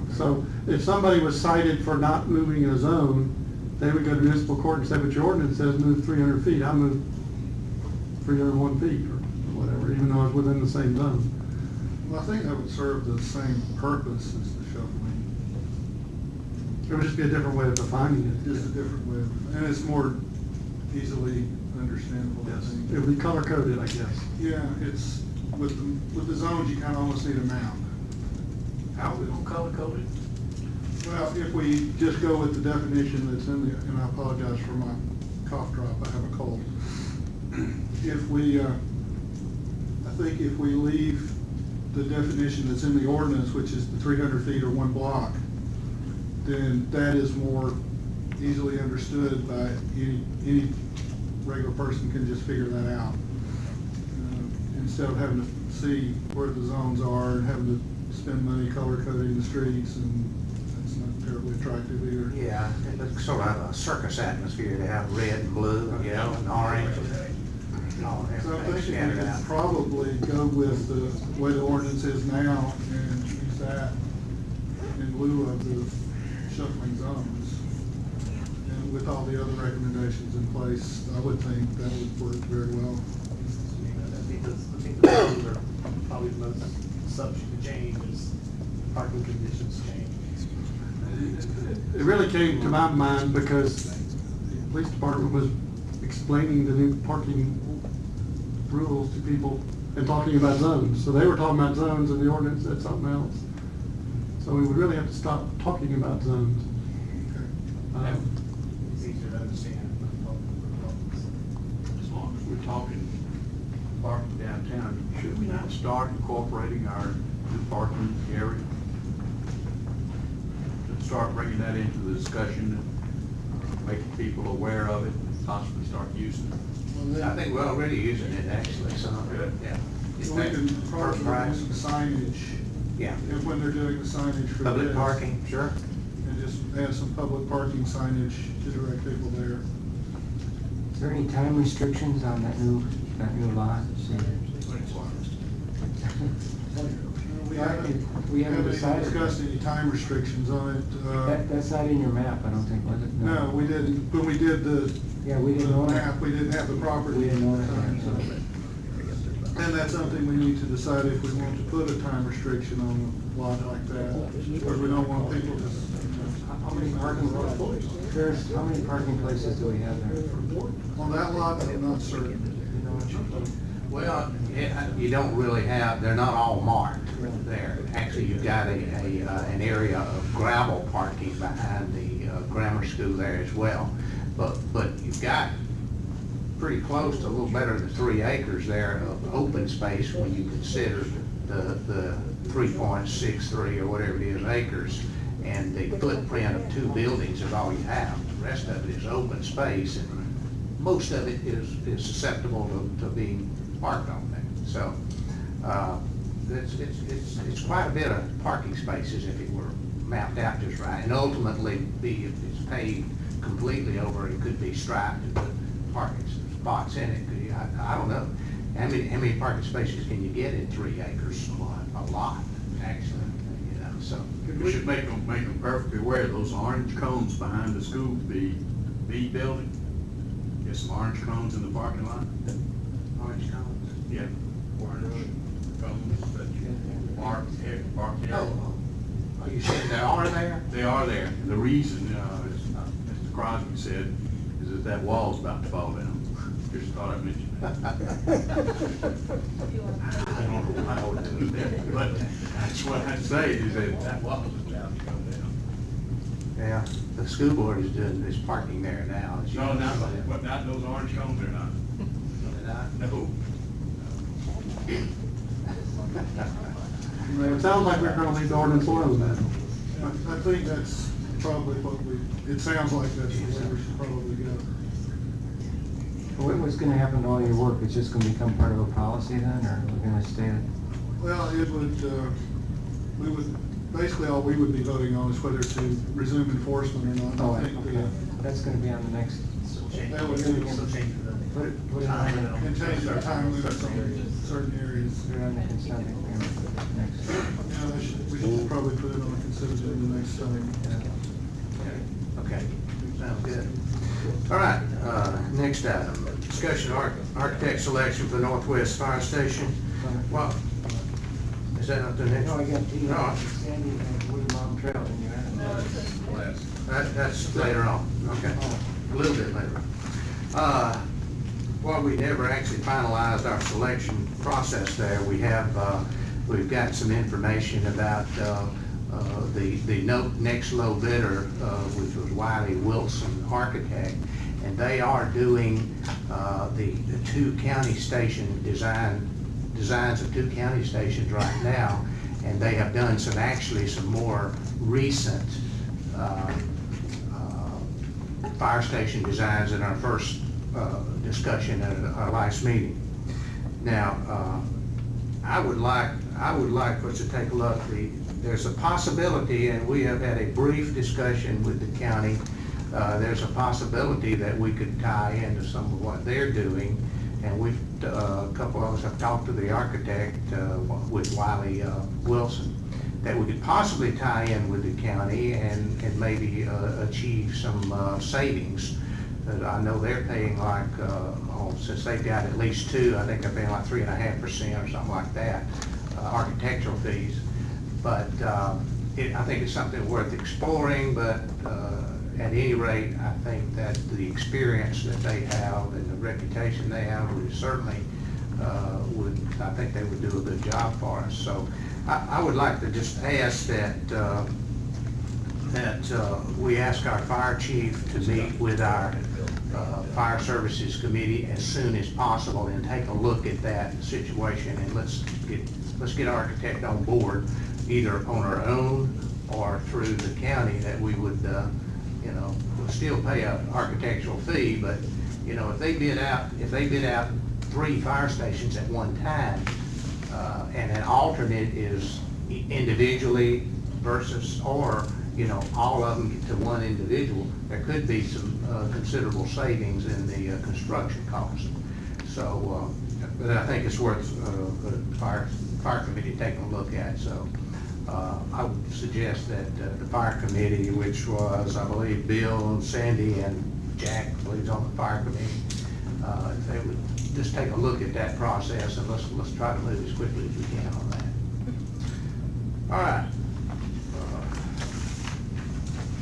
Okay. So if somebody was cited for not moving a zone, they would go to municipal court and say, but your ordinance says move 300 feet. I moved 301 feet or whatever, even though I was within the same zone. Well, I think that would serve the same purpose as the shuffling. It would just be a different way of defining it. Just a different way, and it's more easily understandable, I Yes, think. it would be color coded, I guess. Yeah, it's, with the zones, you kind of almost need a map. How are we gonna color code it? Well, if we just go with the definition that's in the, and I apologize for my cough drop, I have a cold. If we, I think if we leave the definition that's in the ordinance, which is the 300 feet or one block, then that is more easily understood by any regular person can just figure that out. Instead of having to see where the zones are and having to spend money color coding the streets, and that's not terribly attractive either. Yeah, it looks sort of a circus atmosphere to have red and blue and yellow and orange. So I'm thinking we could probably go with the way the ordinance is now and use that in lieu of the shuffling zones. And with all the other recommendations in place, I would think that would work very well. I think the zones are probably the most subject to change as parking conditions change. It really came to my mind because the police department was explaining the new parking rules to people and talking about zones. So they were talking about zones and the ordinance said something else. So we would really have to stop talking about zones. It's easier to understand. As long as we're talking parking downtown, should we not start incorporating our new parking area? To start bringing that into the discussion, making people aware of it, and possibly start using it. I think we're already using it actually, so, yeah. So we can probably use some signage. Yeah. If when they're doing the signage for Public this, parking, sure. and just add some public parking signage to direct people there. Is there any time restrictions on that new lot? We haven't decided. Discussed any time restrictions on it. That's not in your map, I don't think, was it? No, we didn't, when we did the We didn't know map, that. we didn't have the property. We didn't know at the time, that. so. And that's something we need to decide if we want to put a time restriction on a lot like that, or we don't want people to. How many parking places? How many parking places do we have there? On that lot, I'm not certain. Well, you don't really have, they're not all marked there. Actually, you've got an area of gravel parking behind the grammar school there as well. But you've got pretty close to a little better than 3 acres there of open space when you consider the 3.63 or whatever it is acres, and the footprint of 2 buildings is all you have. The rest of it is open space, and most of it is susceptible to being parked on there. So it's quite a bit of parking spaces if it were mapped out just right, and ultimately if it's paved completely over, it could be striped and put parking spots in it. I don't know. How many parking spaces can you get in 3 acres? A lot, actually, you know, so. We should make them perfectly aware those orange cones behind the school, the B building. Get some orange cones in the parking lot. Orange cones? Yeah. Orange cones that parked here. Oh, you said they are there? They are there. The reason, as Mr. Crosby said, is that wall's about to fall down. Just thought I'd mention that. I know it isn't there, but that's what I say, is that wall's about to come down. Yeah, the school board is doing this parking there now. No, not those orange cones, they're not. No. Well, it sounds like we're gonna leave the ordinance alone then. I think that's probably it sounds like that's the way we should probably go. What's gonna happen to all your work? It's just gonna become part of a policy then, or we're gonna stay? Well, it would, basically all we would be voting on is whether to resume enforcement or not. Oh, I think okay. That's gonna be on the next. that would be, Put it and change our time limits on certain areas. Put it on the consent agenda next. Yeah, we should probably put it on the consent agenda next time. Okay, sounds good. All right, next item, discussion architect selection for the Northwest Fire Station. Well, is that not the next? No, I got No. Sandy and Wood Mountain Trail, and you had That's later on, okay, a little bit later on. Well, we never actually finalized our selection process there. We've got some information about the next low bidder, which was Wiley Wilson Architect, and they are doing the 2 county station designs of 2 county stations right now, and they have done some more recent fire station designs in our first discussion at our last meeting. Now, I would like us to take a look. There's a possibility, and we have had a brief discussion with the county, there's a possibility that we could tie into some of what they're doing, and a couple of us have talked to the architect with Wiley Wilson, that we could possibly tie in with the county and maybe achieve some savings. I know they're paying like, since they've got at least 2, I think they're paying like 3.5% or something like that, architectural fees. But I think it's something worth exploring, but at any rate, I think that the experience that they have and the reputation they have would certainly I think they would do a good job for us. So I would like to just ask that we ask our fire chief to meet with our fire services committee as soon as possible and take a look at that situation, and let's get our architect on board, either on our own or through the county, that we would we'll still pay an architectural fee, but if they bid out 3 fire stations at one time, and an alternate is individually versus, or all of them to one individual, there could be some considerable savings in the construction cost. So, but I think it's worth the fire committee taking a look at. So, I would suggest that the fire committee, which was, I believe, Bill and Sandy and Jack, I believe, is on the fire committee, if they would just take a look at that process, and let's try to move as quickly as we can on that. All right.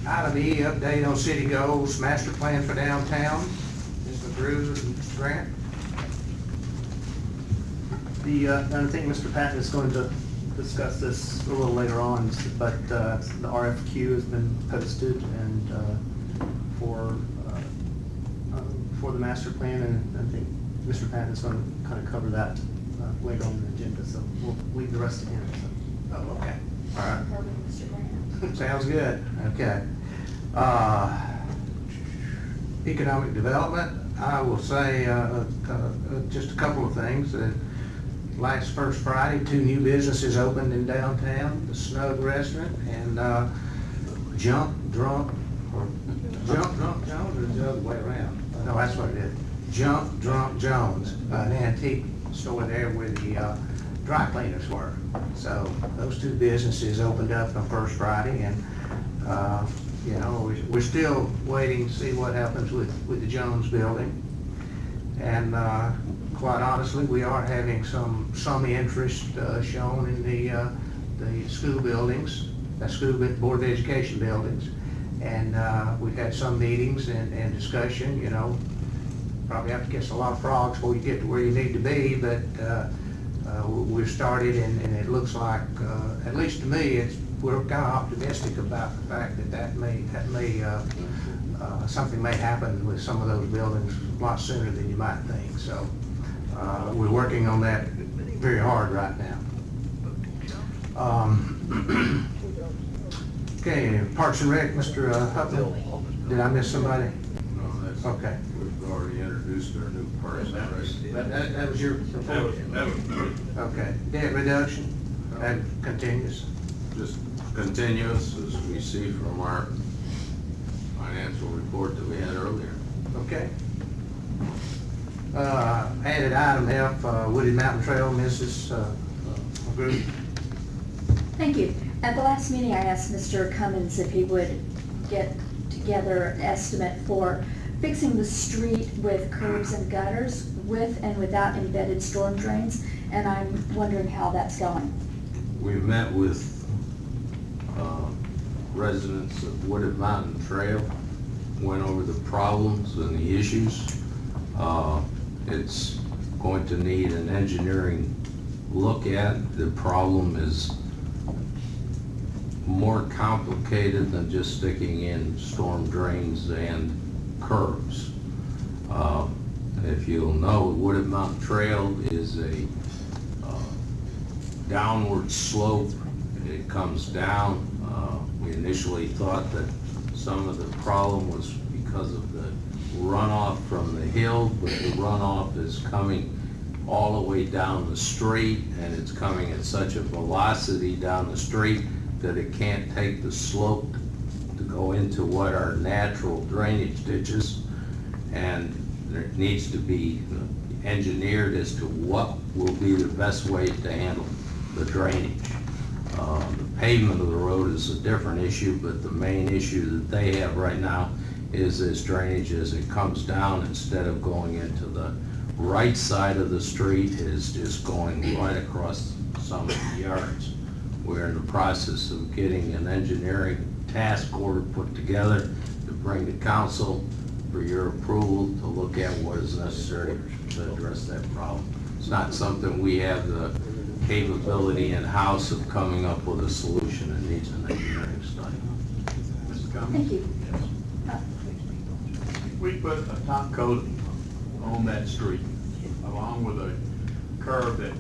Item E, update on city goals, master plan for downtown. Ms. McGrew and Mr. Grant. I think Mr. Patton is going to discuss this a little later on, but the RFQ has been posted, and for the master plan, and I think Mr. Patton's going to kind of cover that later on in the agenda, so we'll leave the rest to him. So. Oh, okay. All right. Covered Mr. Grant. Sounds good. Okay. Economic development, I will say just a couple of things. Last first Friday, 2 new businesses opened in downtown, the Snug Restaurant and Jump Drunk Jones, or the other way around? No, that's what it is. Jump Drunk Jones, an antique store there where the dry cleaners were. So those 2 businesses opened up on first Friday, and you know, we're still waiting to see what happens with the Jones building. And quite honestly, we are having some interest shown in the school buildings, the school board of education buildings. And we've had some meetings and discussion. You know, probably have to kiss a lot of frogs before you get to where you need to be, but we've started, and it looks like, at least to me, we're kind of optimistic about the fact that something may happen with some of those buildings a lot sooner than you might think. So we're working on that very hard right now. Okay, Parks and Rec, Mr. Hupman, did I miss somebody? No, that's, Okay. we've already introduced our new person. That was your report? That was good. Okay, debt reduction, that continues. Just continuous, as we see from our financial report that we had earlier. Okay. Added item F, Wooded Mountain Trail, Mrs. Group. Thank you. At the last meeting, I asked Mr. Cummins if he would get together an estimate for fixing the street with curbs and gutters, with and without embedded storm drains, and I'm wondering how that's going. We met with residents of Wooded Mountain Trail, went over the problems and the issues. It's going to need an engineering look at. The problem is more complicated than just sticking in storm drains and curbs. If you'll know, Wooded Mountain Trail is a downward slope. It comes down. We initially thought that some of the problem was because of the runoff from the hill, but the runoff is coming all the way down the street, and it's coming at such a velocity down the street that it can't take the slope to go into what are natural drainage ditches, and there needs to be engineered as to what will be the best way to handle the drainage. The pavement of the road is a different issue, but the main issue that they have right now is this drainage as it comes down, instead of going into the right side of the street, is just going right across some of the yards. We're in the process of getting an engineering task order put together to bring to council for your approval to look at what is necessary to address that problem. It's not something we have the capability in-house of coming up with a solution. It needs an engineering study. Mr. Cummings? Thank you. We put a top coat on that street, along with a curve that,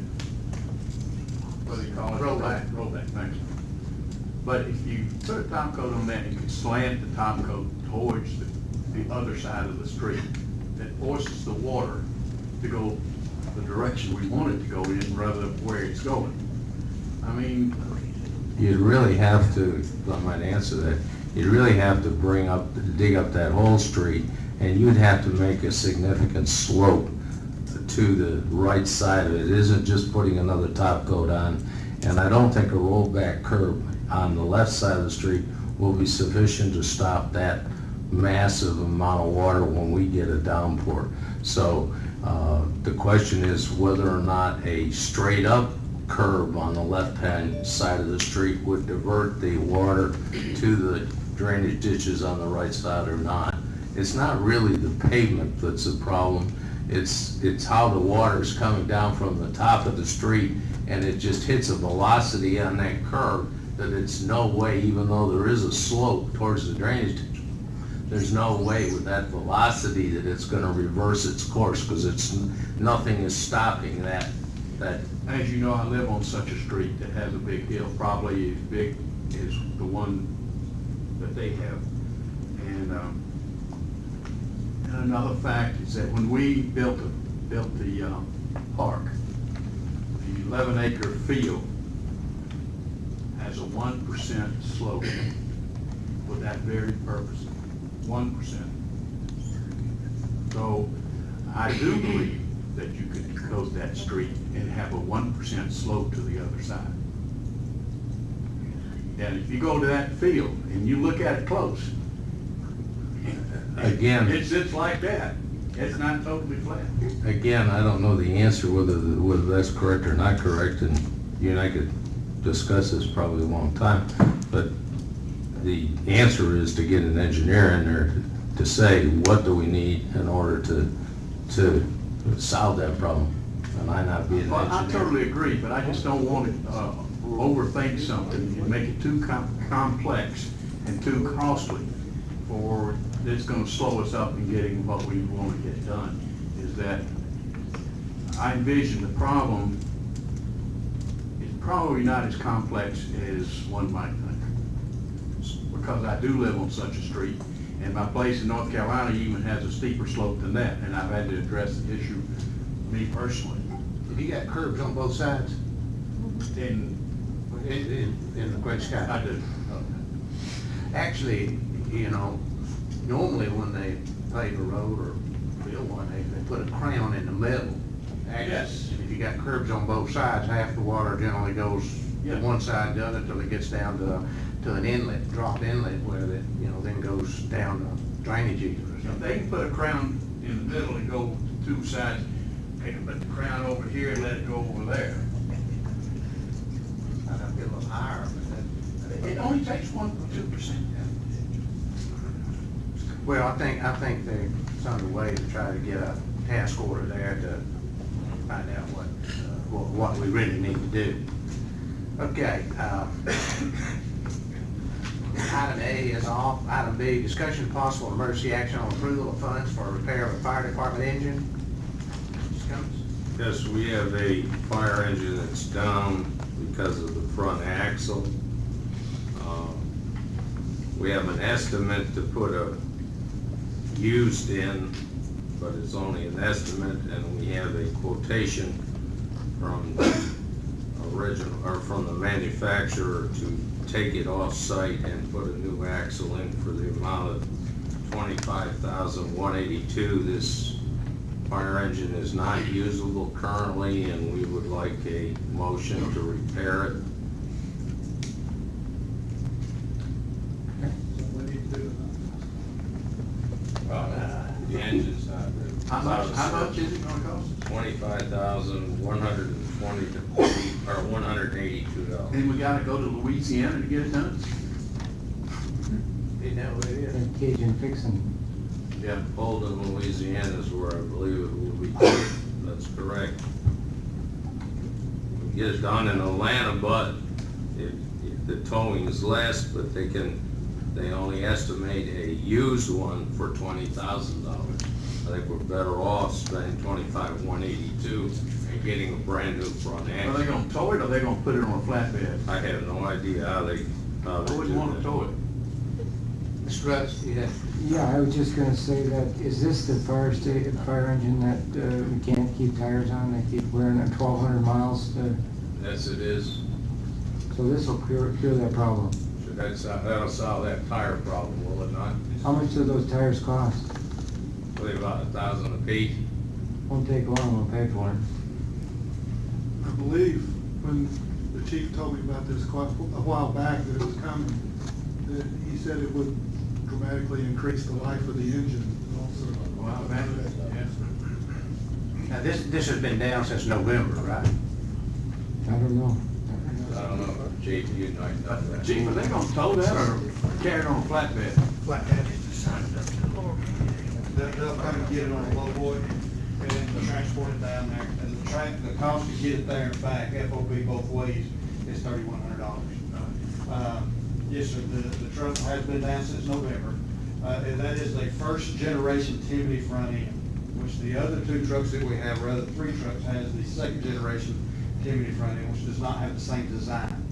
what do you call it? Rollback. Rollback, thanks. But if you put a top coat on that, you can slant the top coat towards the other side of the street. That forces the water to go the direction we want it to go in, rather than where it's going. I mean, You'd really have to, if I might answer that, you'd really have to dig up that whole street, and you'd have to make a significant slope to the right side of it. It isn't just putting another top coat on, and I don't think a rollback curb on the left side of the street will be sufficient to stop that massive amount of water when we get a downpour. So the question is whether or not a straight up curb on the left-hand side of the street would divert the water to the drainage ditches on the right side or not. It's not really the pavement that's the problem. It's how the water is coming down from the top of the street, and it just hits a velocity on that curb that it's no way, even though there is a slope towards the drainage ditch, there's no way with that velocity that it's gonna reverse its course, because nothing is stopping that. As you know, I live on such a street that has a big hill, probably as big as the one that they have. And another fact is that when we built the park, the 11-acre field has a 1% slope for that very purpose, 1%. So I do believe that you could decode that street and have a 1% slope to the other side. And if you go to that field and you look at it close, Again, it's like that. It's not totally flat. again, I don't know the answer whether that's correct or not correct, and you and I could discuss this probably a long time, but the answer is to get an engineer in there to say, what do we need in order to solve that problem? And I not be an Well, engineer. I totally agree, but I just don't want to overthink something and make it too complex and too costly for it's going to slow us up in getting what we want to get done. Is that I envision the problem is probably not as complex as one might think, because I do live on such a street, and my place in North Carolina even has a steeper slope than that, and I've had to address the issue me personally. Have you got curbs on both sides And in the Great Sky? I do. Actually, you know, normally when they pave a road or build one, they put a crown in the middle. Yes. If you got curbs on both sides, half the water generally goes Yeah. to one side, the other, until it gets down to an inlet, drop inlet, where it, you know, then goes down to drainage easement or If something. they can put a crown in the middle and go to two sides, they can put the crown over here and let it go over there. I'd be a little higher, but It only takes 1.2%. well, I think there's underway to try to get a task order there to find out what we really need to do. Okay, item A is off. Item B, discussion of possible emergency action on approval of funds for repair of a fire department engine. Mr. Cummings? Yes, we have a fire engine that's down because of the front axle. We have an estimate to put a used in, but it's only an estimate, and we have a quotation from the from the manufacturer to take it off-site and put a new axle in for the amount of $25,182. This fire engine is not usable currently, and we would like a motion to repair it. The engine's not good. How much is it gonna cost? $25,120 or $182. And we gotta go to Louisiana to get it done? Isn't that what it is? And Cajun fixing. Yeah, Bolden, Louisiana is where I believe it will be. That's correct. We get it done in Atlanta, but the towing is less, but they only estimate a used one for $20,000. I think we're better off spending $25,182 and getting a brand new front Are they axle. gonna tow it or they gonna put it on a flatbed? I have no idea how they I wouldn't wanna do tow it. Mr. Russ, you have, Yeah, I was just gonna say that, is this the fire engine that we can't keep tires on? They keep wearing it 1,200 miles to, Yes, it is. so this will cure that problem. That'll solve that tire problem, will it not? How much do those tires cost? Probably about $1,000 a piece. Won't take long, we'll pay for it. I believe when the chief told me about this quite a while back that it was coming, that he said it would dramatically increase the life of the engine also. Wow, man, yes. now this has been down since November, right? I don't know. I don't know, Chief, you might know that. Chief, are they gonna tow that or carry it on a flatbed? They'll come and get it on a lowboy and transport it down there. And the cost to get it there and back, FOB both ways, is $3,100. Yes, sir, the truck has been down since November. and that is the first generation Timothy front end, which the other two trucks that we have, or other three trucks, has the second generation Timothy front end, which does not have the same design.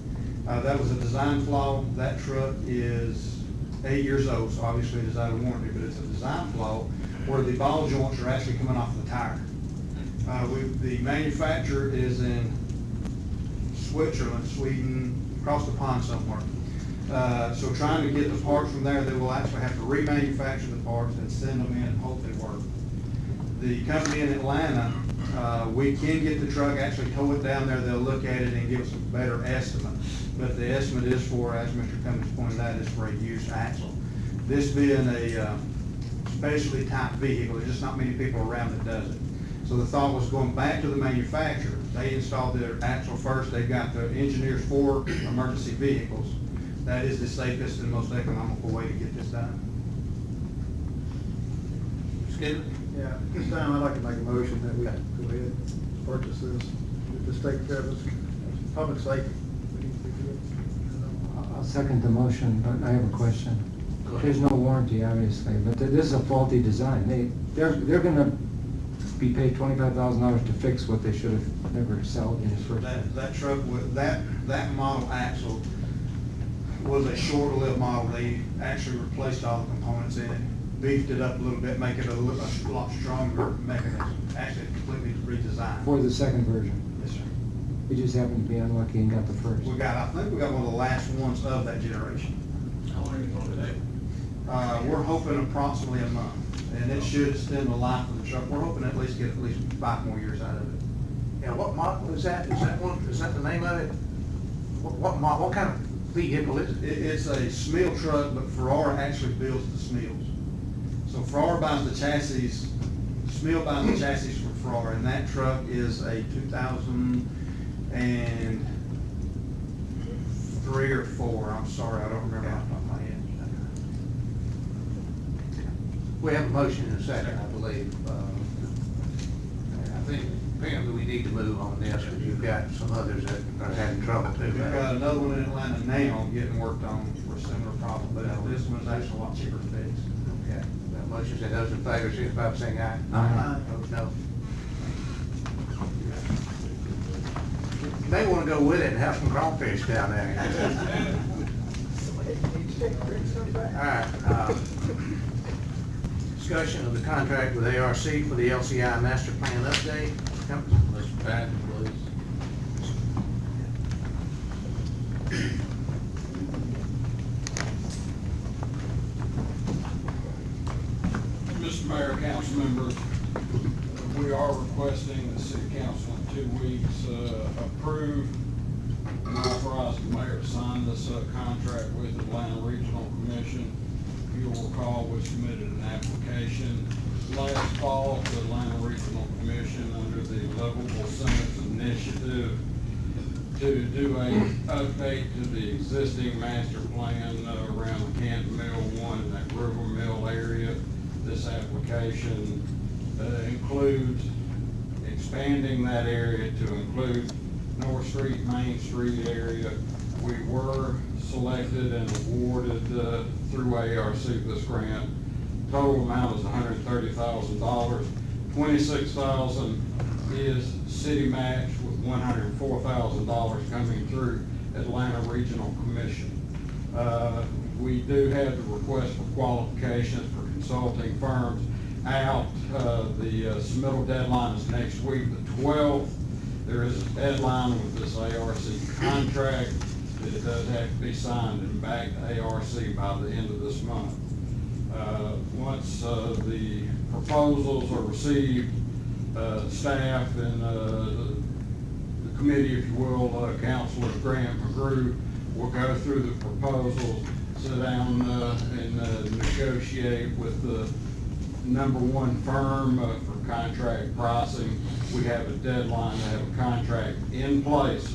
That was a design flaw. That truck is 8 years old, so obviously it is out of warranty, but it's a design flaw where the ball joints are actually coming off the tire. The manufacturer is in Switzerland, Sweden, across the pond somewhere. So trying to get the parts from there, they will actually have to remanufacture the parts and send them in and hope they work. The company in Atlanta, we can get the truck, actually tow it down there, they'll look at it and give us a better estimate. But the estimate is for, as Mr. Cummings pointed out, is for a used axle. This being a specialty type vehicle, there's just not many people around that does it. So the thought was going back to the manufacturer. They installed their axle first. They've got the engineers for emergency vehicles. That is the safest and most economical way to get this done. Skip. Yeah, at this time, I'd like to make a motion that we go ahead and purchase this, get this taken care of, this public safety. I'll second the motion, but I have a question. There's no warranty, obviously, but this is a faulty design. They're gonna be paid $25,000 to fix what they should have never sold in the first place. That truck with that model axle was a short-lived model. They actually replaced all the components in it, beefed it up a little bit, make it a lot stronger mechanism. Actually, completely redesigned. For the second version. Yes, sir. We just happened to be unlucky and got the first. I think we got one of the last ones of that generation. How long are you going today? We're hoping approximately a month, and it should extend the life of the truck. We're hoping at least get at least 5 more years out of it. Yeah, what model is that? Is that the name of it? What kind of vehicle is it? It's a Smil truck, but Ferrara actually builds the Smils. So Ferrara buys the chassis, Smil buys the chassis from Ferrara, and that truck is a 2003 or 4. I'm sorry, I don't remember off the top of my head. We have a motion in a second, I believe. I think apparently we need to move on this because you've got some others that are having trouble too. We've got another one in Atlanta now getting worked on for a similar problem, but this one's actually a lot cheaper to fix. Okay, that motion said, those in favor, signify by saying aye. Aye. Opposed, no. You may want to go with it and have some crawfish down there. All right. Discussion of the contract with ARC for the LCI master plan update. Mr. Patton, please. Mr. Mayor, council members, we are requesting the city council in 2 weeks approve and authorize the mayor to sign this contract with Atlanta Regional Commission. You'll recall we submitted an application last fall to Atlanta Regional Commission under the Livable Summits Initiative to do a update to the existing master plan around the Canton Mill 1 and that River Mill area. This application includes expanding that area to include North Street, Main Street area. We were selected and awarded through ARC this grant. Total amount is $130,000. $26,000 is city match with $104,000 coming through Atlanta Regional Commission. We do have the request for qualifications for consulting firms out. The submittal deadline is next week, the 12th. There is a deadline with this ARC contract. It does have to be signed and back to ARC by the end of this month. Once the proposals are received, staff and the committee, if you will, Councilor Grant McGrew, will go through the proposals, sit down and negotiate with the #1 firm for contract pricing. We have a deadline to have a contract in place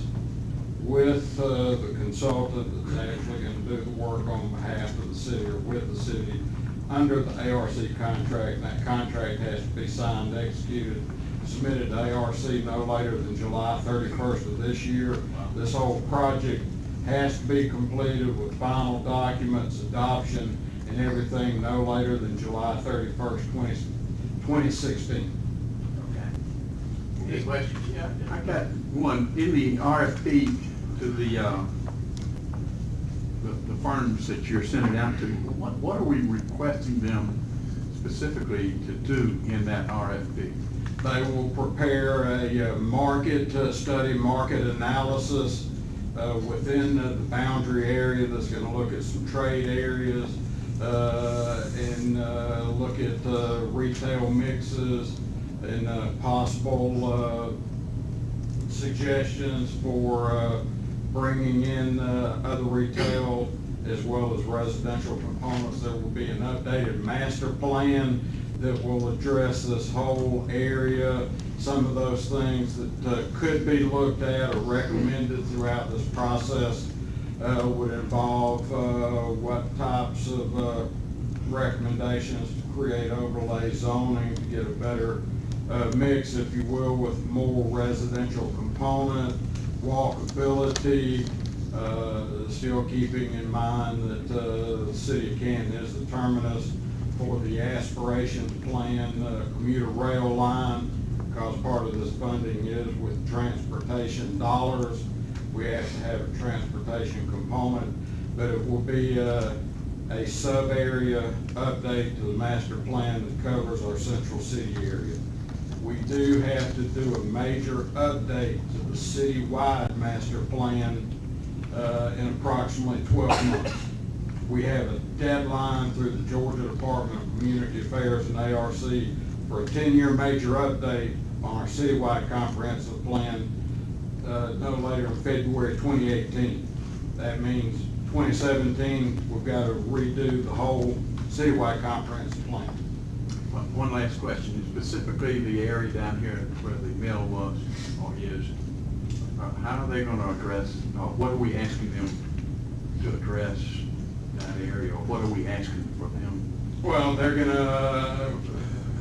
with the consultant that's actually going to do the work on behalf of the city or with the city under the ARC contract. And that contract has to be signed, executed, submitted to ARC no later than July 31st of this year. This whole project has to be completed with final documents, adoption, and everything no later than July 31st, 2016. Okay. Any questions? Yeah. I got one. In the RFP to the firms that you're sending out to, what are we requesting them specifically to do in that RFP? They will prepare a market study, market analysis within the boundary area that's going to look at some trade areas and look at retail mixes and possible suggestions for bringing in other retail as well as residential components. There will be an updated master plan that will address this whole area. Some of those things that could be looked at or recommended throughout this process would involve what types of recommendations to create overlay zoning to get a better mix, if you will, with more residential component, walkability, still keeping in mind that the city of Canton is the terminus for the aspiration plan commuter rail line, because part of this funding is with transportation dollars. We have to have a transportation component, but it will be a sub-area update to the master plan that covers our central city area. We do have to do a major update to the citywide master plan in approximately 12 months. We have a deadline through the Georgia Department of Community Affairs and ARC for a 10-year major update on our citywide comprehensive plan no later than February 2018. That means 2017, we've got to redo the whole citywide comprehensive plan. One last question, specifically the area down here where the mill was or is. How are they going to address, what are we asking them to address that area, or what are we asking for them? Well, they're going to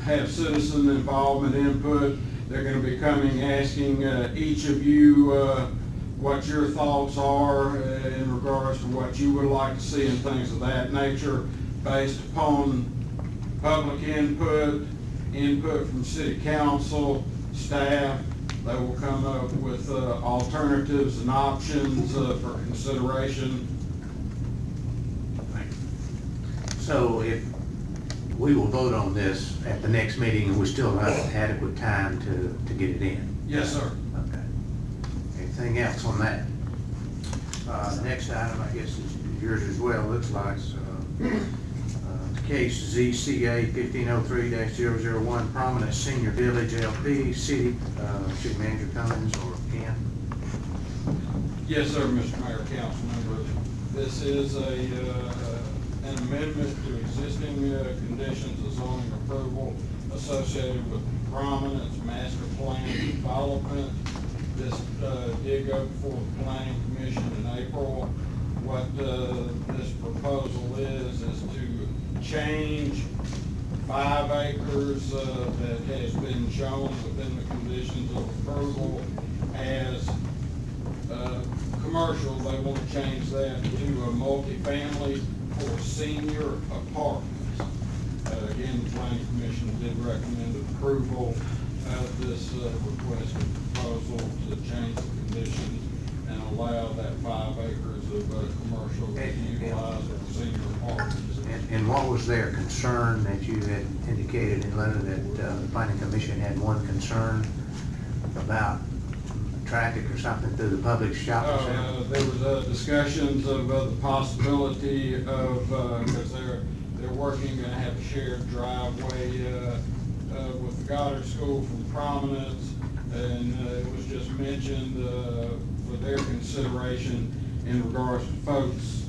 have citizen involvement input. They're going to be coming asking each of you what your thoughts are in regards to what you would like to see and things of that nature, based upon public input from city council, staff. They will come up with alternatives and options for consideration. So if we will vote on this at the next meeting, and we still have adequate time to get it in? Yes, sir. Okay. Anything else on that? The next item, I guess, is yours as well, looks like. Case ZCA 1503-001, Prominent Senior Village LP, City Manager Cummins or Ken? Yes, sir, Mr. Mayor, council members. This is an amendment to existing conditions of zoning approval associated with the Prominence Master Plan development. This did go before the Planning Commission in April. What this proposal is to change 5 acres that has been shown within the conditions of approval as commercial. They want to change that to a multifamily for senior apartments. Again, the Planning Commission did recommend approval of this requested proposal to change the conditions and allow that 5 acres of commercial to be utilized for senior apartments. And what was their concern that you had indicated in letter that the Planning Commission had one concern about traffic or something through the public shopping center? There was discussions of the possibility of, because they're working, going to have a shared driveway with the Goddard School from Prominence, and it was just mentioned for their consideration in regards to folks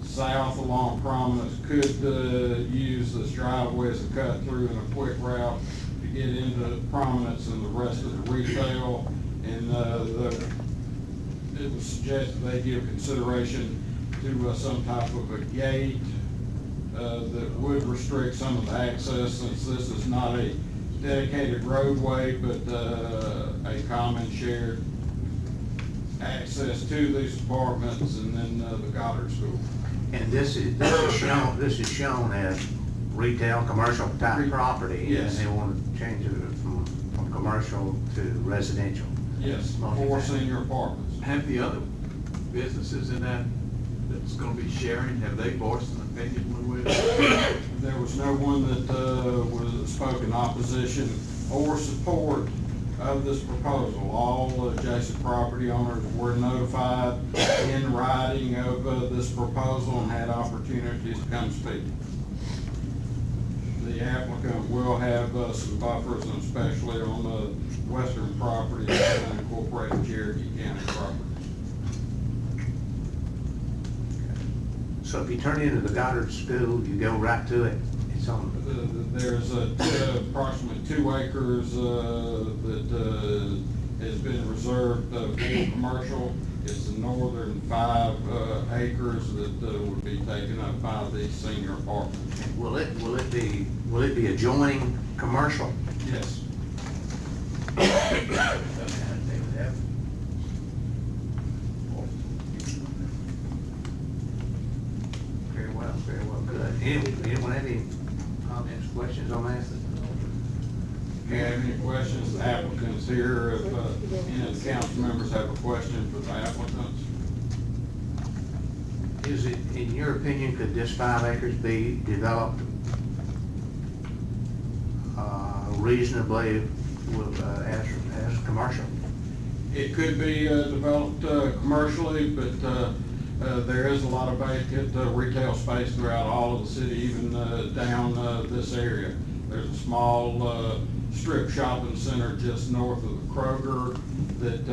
south along Prominence could use this driveway as a cut through and a quick route to get into Prominence and the rest of the retail. And it was suggested they give consideration to some type of a gate that would restrict some of the access, since this is not a dedicated roadway, but a common shared access to these apartments and then the Goddard School. And this is shown as retail, commercial type property. Yes. And they want to change it from commercial to residential. Yes, 4 senior apartments. Have the other businesses in that's gonna be sharing, have they voiced an opinion with it? There was no one that spoke in opposition or support of this proposal. All adjacent property owners were notified in writing of this proposal and had opportunities to come speak. The applicant will have some buffers, and especially on the western property that incorporated Cherokee County properties. So if you turn into the Goddard School, you go right to it. It's on. There's approximately 2 acres that has been reserved for commercial. It's the northern 5 acres that would be taken up by the senior apartments. And will it be adjoining commercial? Yes. Very well, good. Anyone have any comments, questions on that? If you have any questions, the applicant's here. If any of the council members have a question for the applicants. Is it, in your opinion, could this 5 acres be developed reasonably as commercial? It could be developed commercially, but there is a lot of vacant retail space throughout all of the city, even down this area. There's a small strip shopping center just north of the Kroger that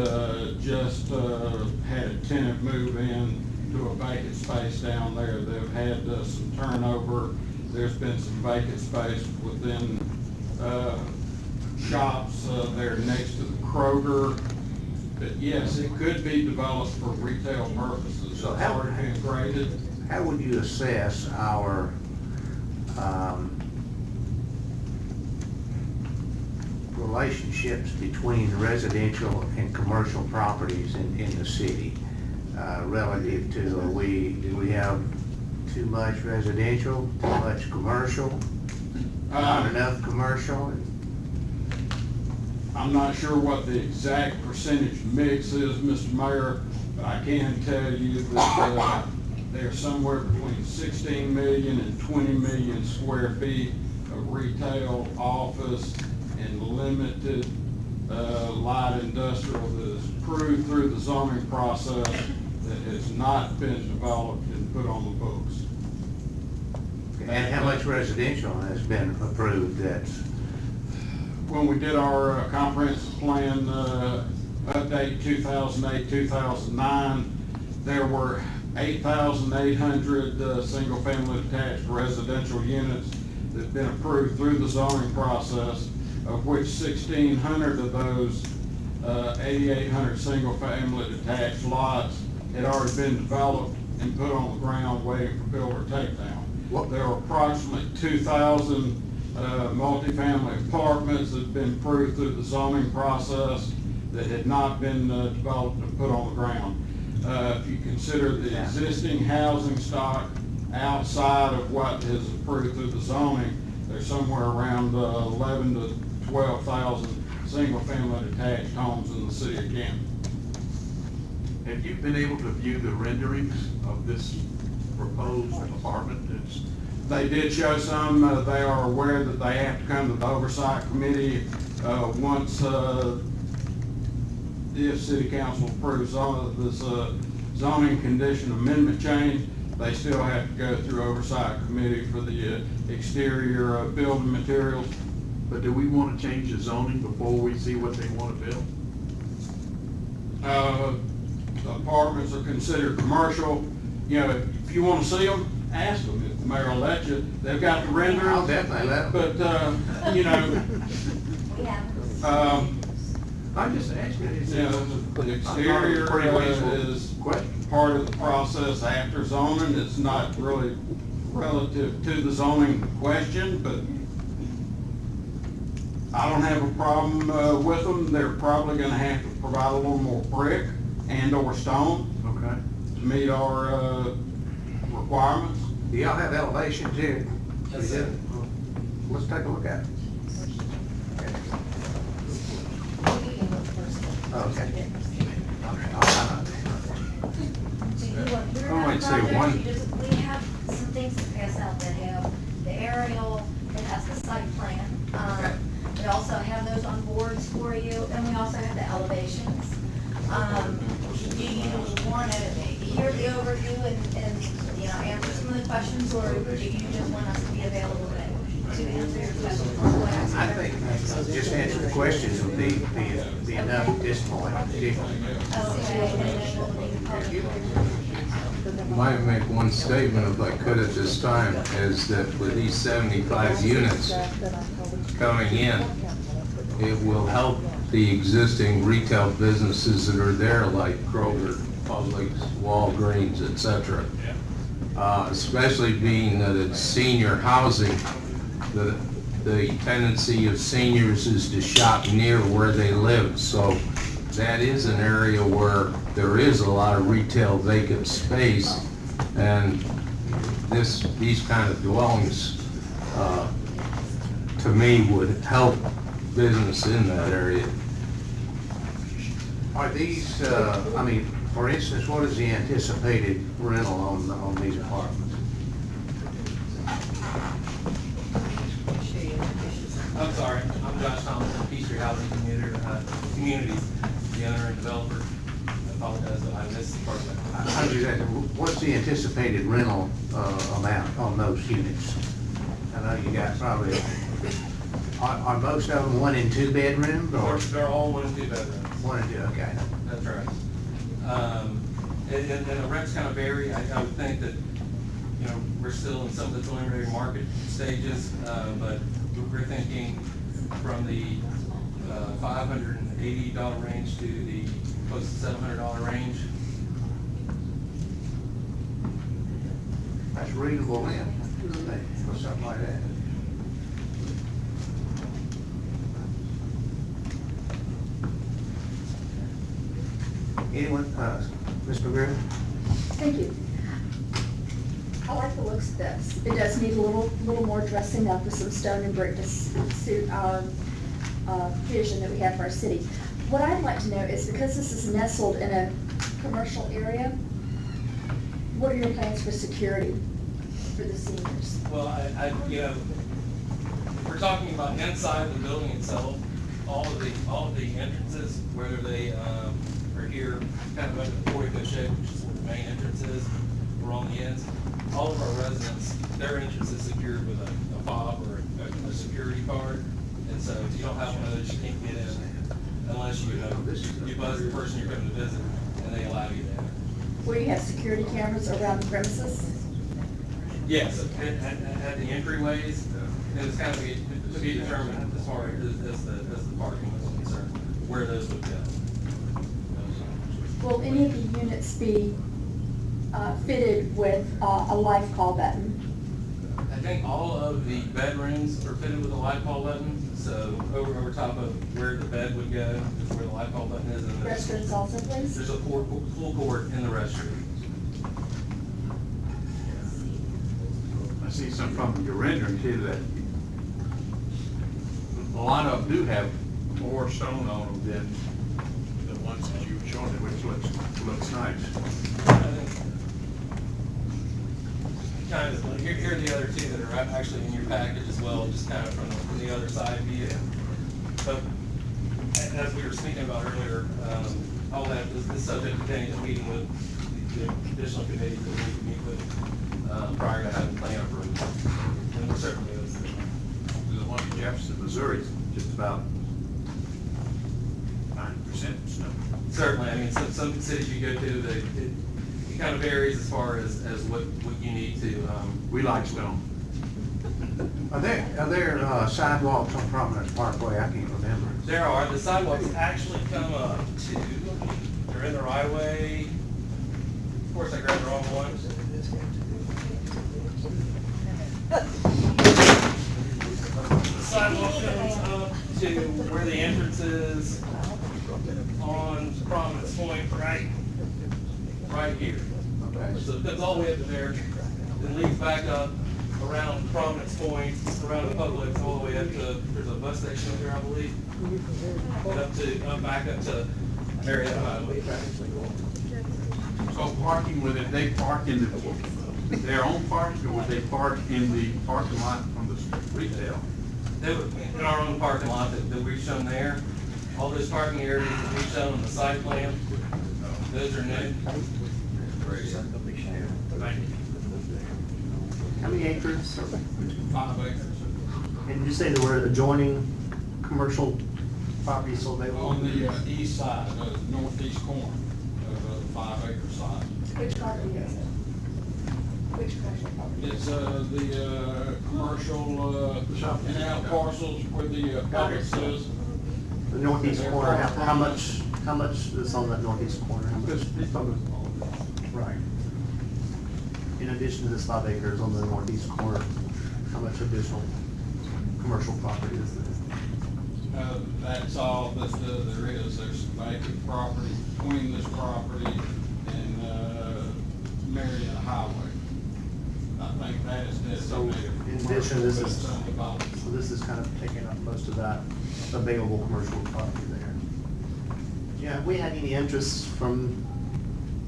just had a tenant move in to a vacant space down there. They've had some turnover. There's been some vacant space within shops there next to the Kroger. But yes, it could be developed for retail purposes. So It's already been graded. How would you assess our relationships between residential and commercial properties in the city relative to, do we have too much residential, too much commercial, not enough commercial? I'm not sure what the exact percentage mix is, Mr. Mayor, but I can tell you that there's somewhere between 16 million and 20 million square feet of retail, office, and limited light industrial that is approved through the zoning process that has not been developed and put on the books. And how much residential has been approved that's? When we did our comprehensive plan update 2008-2009, there were 8,800 single-family detached residential units that have been approved through the zoning process, of which 1,600 of those 8,800 single-family detached lots had already been developed and put on the ground waiting for builder takedown. There were approximately 2,000 multifamily apartments that have been approved through the zoning process that had not been developed and put on the ground. If you consider the existing housing stock outside of what is approved through the zoning, there's somewhere around 11 to 12,000 single-family detached homes in the city of Canton. Have you been able to view the renderings of this proposed apartment? They did show some. They are aware that they have to come to the oversight committee once if city council approves this zoning condition amendment change. They still have to go through oversight committee for the exterior building materials. But do we want to change the zoning before we see what they want to build? The apartments are considered commercial. You know, if you want to see them, ask them. If the mayor will let you, they've got the renderings. I'll definitely let them. But, you know, I'm just asking. The exterior is part of the process after zoning. It's not really relative to the zoning question, but I don't have a problem with them. They're probably gonna have to provide a little more brick and or stone. Okay. To meet our requirements? Do y'all have elevations here? Yes, sir. Let's take a look at it. Okay. I might say one. We have some things to pass out that have the aerial, it has the site plan. We also have those on boards for you, and we also have the elevations. Do you want to hear the overview and, you know, answer some of the questions, or do you just want us to be available to answer your questions? I think just answer the questions would be enough at this point. Might make one statement if I could at this time, is that with these 75 units coming in, it will help the existing retail businesses that are there, like Kroger, Publix, Walgreens, etc. Especially being that it's senior housing, the tendency of seniors is to shop near where they live. So that is an area where there is a lot of retail vacant space, and these kind of dwellings, to me, would help business in that area. Are these, I mean, for instance, what is the anticipated rental on these apartments? I'm sorry, I'm Josh Thompson, Peachtree Housing Communities, the owner and developer. I apologize that I missed part of that. What's the anticipated rental amount on those units? I know you got probably, are most of them 1 and 2 bedrooms, or? They're all 1 and 2 bedrooms. 1 and 2, okay. That's right. And the rents kind of vary. I would think that, you know, we're still in some of the preliminary market stages, but we're thinking from the $580 range to the close to $700 range. That's reasonable then, for something like that. Anyone, Ms. McGrill? Thank you. I like the looks of this. It does need a little more dressing up with some stone and brick to suit our vision that we have for our city. What I'd like to know is, because this is nestled in a commercial area, what are your plans for security for the seniors? Well, you know, if we're talking about inside the building itself, all of the entrances, whether they are here kind of under the 40-foot shape, which is where the main entrance is, or on the ends, all of our residents, their entrance is secured with a fob or a security card. And so if you don't have one of those, you can't get in unless you buzz the person you're coming to visit and they allow you to enter. Where you have security cameras around the premises? Yes, at the entryways, and it's kind of to be determined as far as the parking is concerned, where those would go. Will any of the units be fitted with a live call button? I think all of the bedrooms are fitted with a live call button, so over top of where the bed would go is where the live call button is. And Restrooms also, please? There's a full court in the restroom. I see some from your rendering too, that a lot of them do have more stone on them than the ones that you've shown, which looks nice. Kind of, here are the other two that are actually in your package as well, just kind of from the other side view. But as we were speaking about earlier, all that is subject to getting a meeting with the additional committees that we need to meet with prior to having plan approved. And we're certainly those. The one in Jefferson, Missouri, is just about 90% snow. Certainly, I mean, some cities you go to, it kind of varies as far as what you need to. We like stone. Are there sidewalks on Providence Parkway? I can't remember. There are. The sidewalks actually come up to, they're in the right of way. Of course, I grabbed the wrong one. The sidewalk comes up to where the entrance is on Providence Point, right here. Okay. So it comes all the way up to there. then leads back up around Providence Point, around the public, all the way up to, there's a bus station up here, I believe. And back up to Marietta Highway. So parking, would they park in their own parking, or would they park in the parking lot from the retail? They would, in our own parking lot that we've shown there, all those parking areas that we've shown on the site plan, those are new. Thank you. How many acres? 5 acres. And did you say there were adjoining commercial properties still available? On the east side, northeast corner of the 5 acre site. Which property is it? Which commercial property? It's the commercial in and out parcels where the public says. The northeast corner, how much is on that northeast corner? How much? Right. In addition to this 5 acres on the northeast corner, how much additional commercial property is there? That's all that there is. There's some vacant property between this property and Marietta Highway. I think that is designated. In addition, this is, so this is kind of taking up most of that available commercial property there. Yeah, have we had any interest from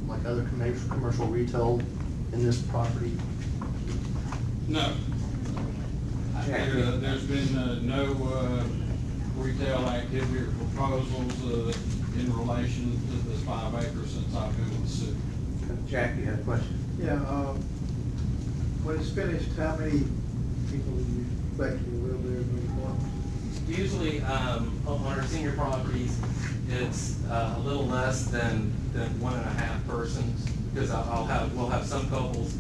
like other commercial retail in this property? No. There's been no retail activity or proposals in relation to this 5 acres since I've been with the city. Jack, you had a question? Yeah, when it's finished, how many people do you expect will live there in the apartment? Usually, on our senior properties, it's a little less than 1.5 persons, because we'll have some couples,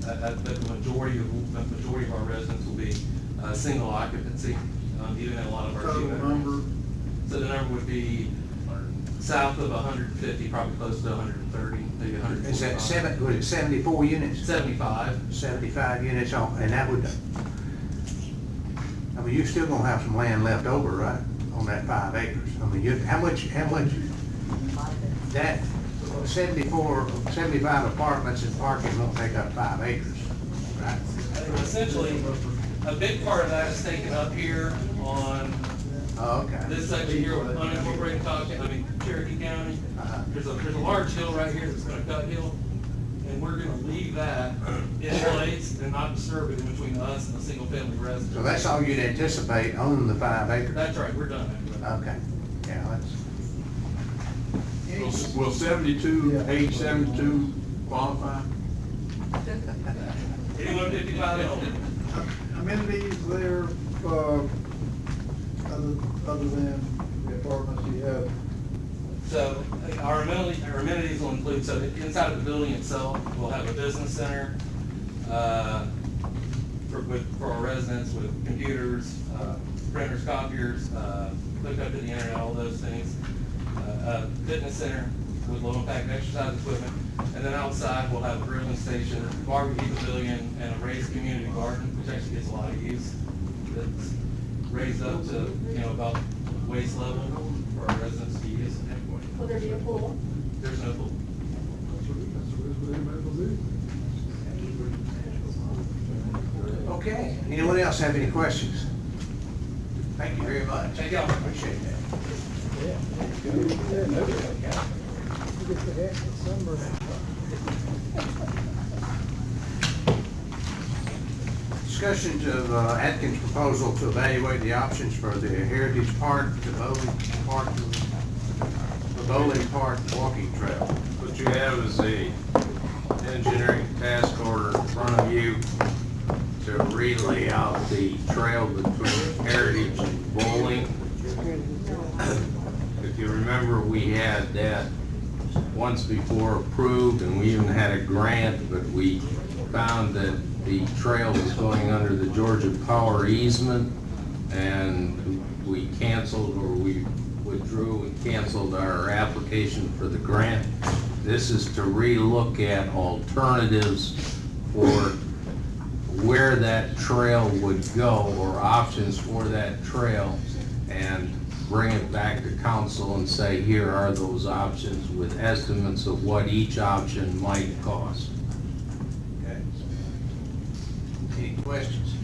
but the majority of our residents will be single occupancy, even in a lot of our Total number? So the number would be south of 150, probably close to 130, maybe 145. Is that was it 74 units? 75. 75 units on, and that would, I mean, you're still gonna have some land left over, right, on that 5 acres? I mean, how much, that 75 apartments and parking won't take up 5 acres, right? Essentially, a big part of that is taken up here on this section here with unincorporated Cherokee County. There's a large hill right here that's gonna cut hill, and we're gonna leave that in place and not disturb it in between us and the single family residence. So that's all you'd anticipate on the 5 acres? That's right, we're done. Okay, yeah, that's. Will 72, age 72 qualify? Anyone 55 and older. Amenities there, other than the apartments you have? So our amenities will include, so inside of the building itself, we'll have a business center for our residents with computers, printers, copiers, hook up to the internet, all those things. A fitness center with low impact exercise equipment. And then outside, we'll have a grilling station, barbecue pavilion, and a raised community garden, which actually gets a lot of use. It's raised up to, about waist level for our residents to use. Will there be a pool? There's no pool. Okay, anyone else have any questions? Thank you very much. Thank y'all. Appreciate that. Discussions of Atkins' proposal to evaluate the options for the Heritage Park, the Bowling Park walking trail. What you have is a engineering task order in front of you to relay out the trail between Heritage and Bowling. If you remember, we had that once before approved, and we even had a grant, but we found that the trail was going under the Georgia Power easement, and we canceled, or we withdrew and canceled our application for the grant. This is to relook at alternatives for where that trail would go, or options for that trail, and bring it back to council and say, here are those options with estimates of what each option might cost. Okay. Any questions?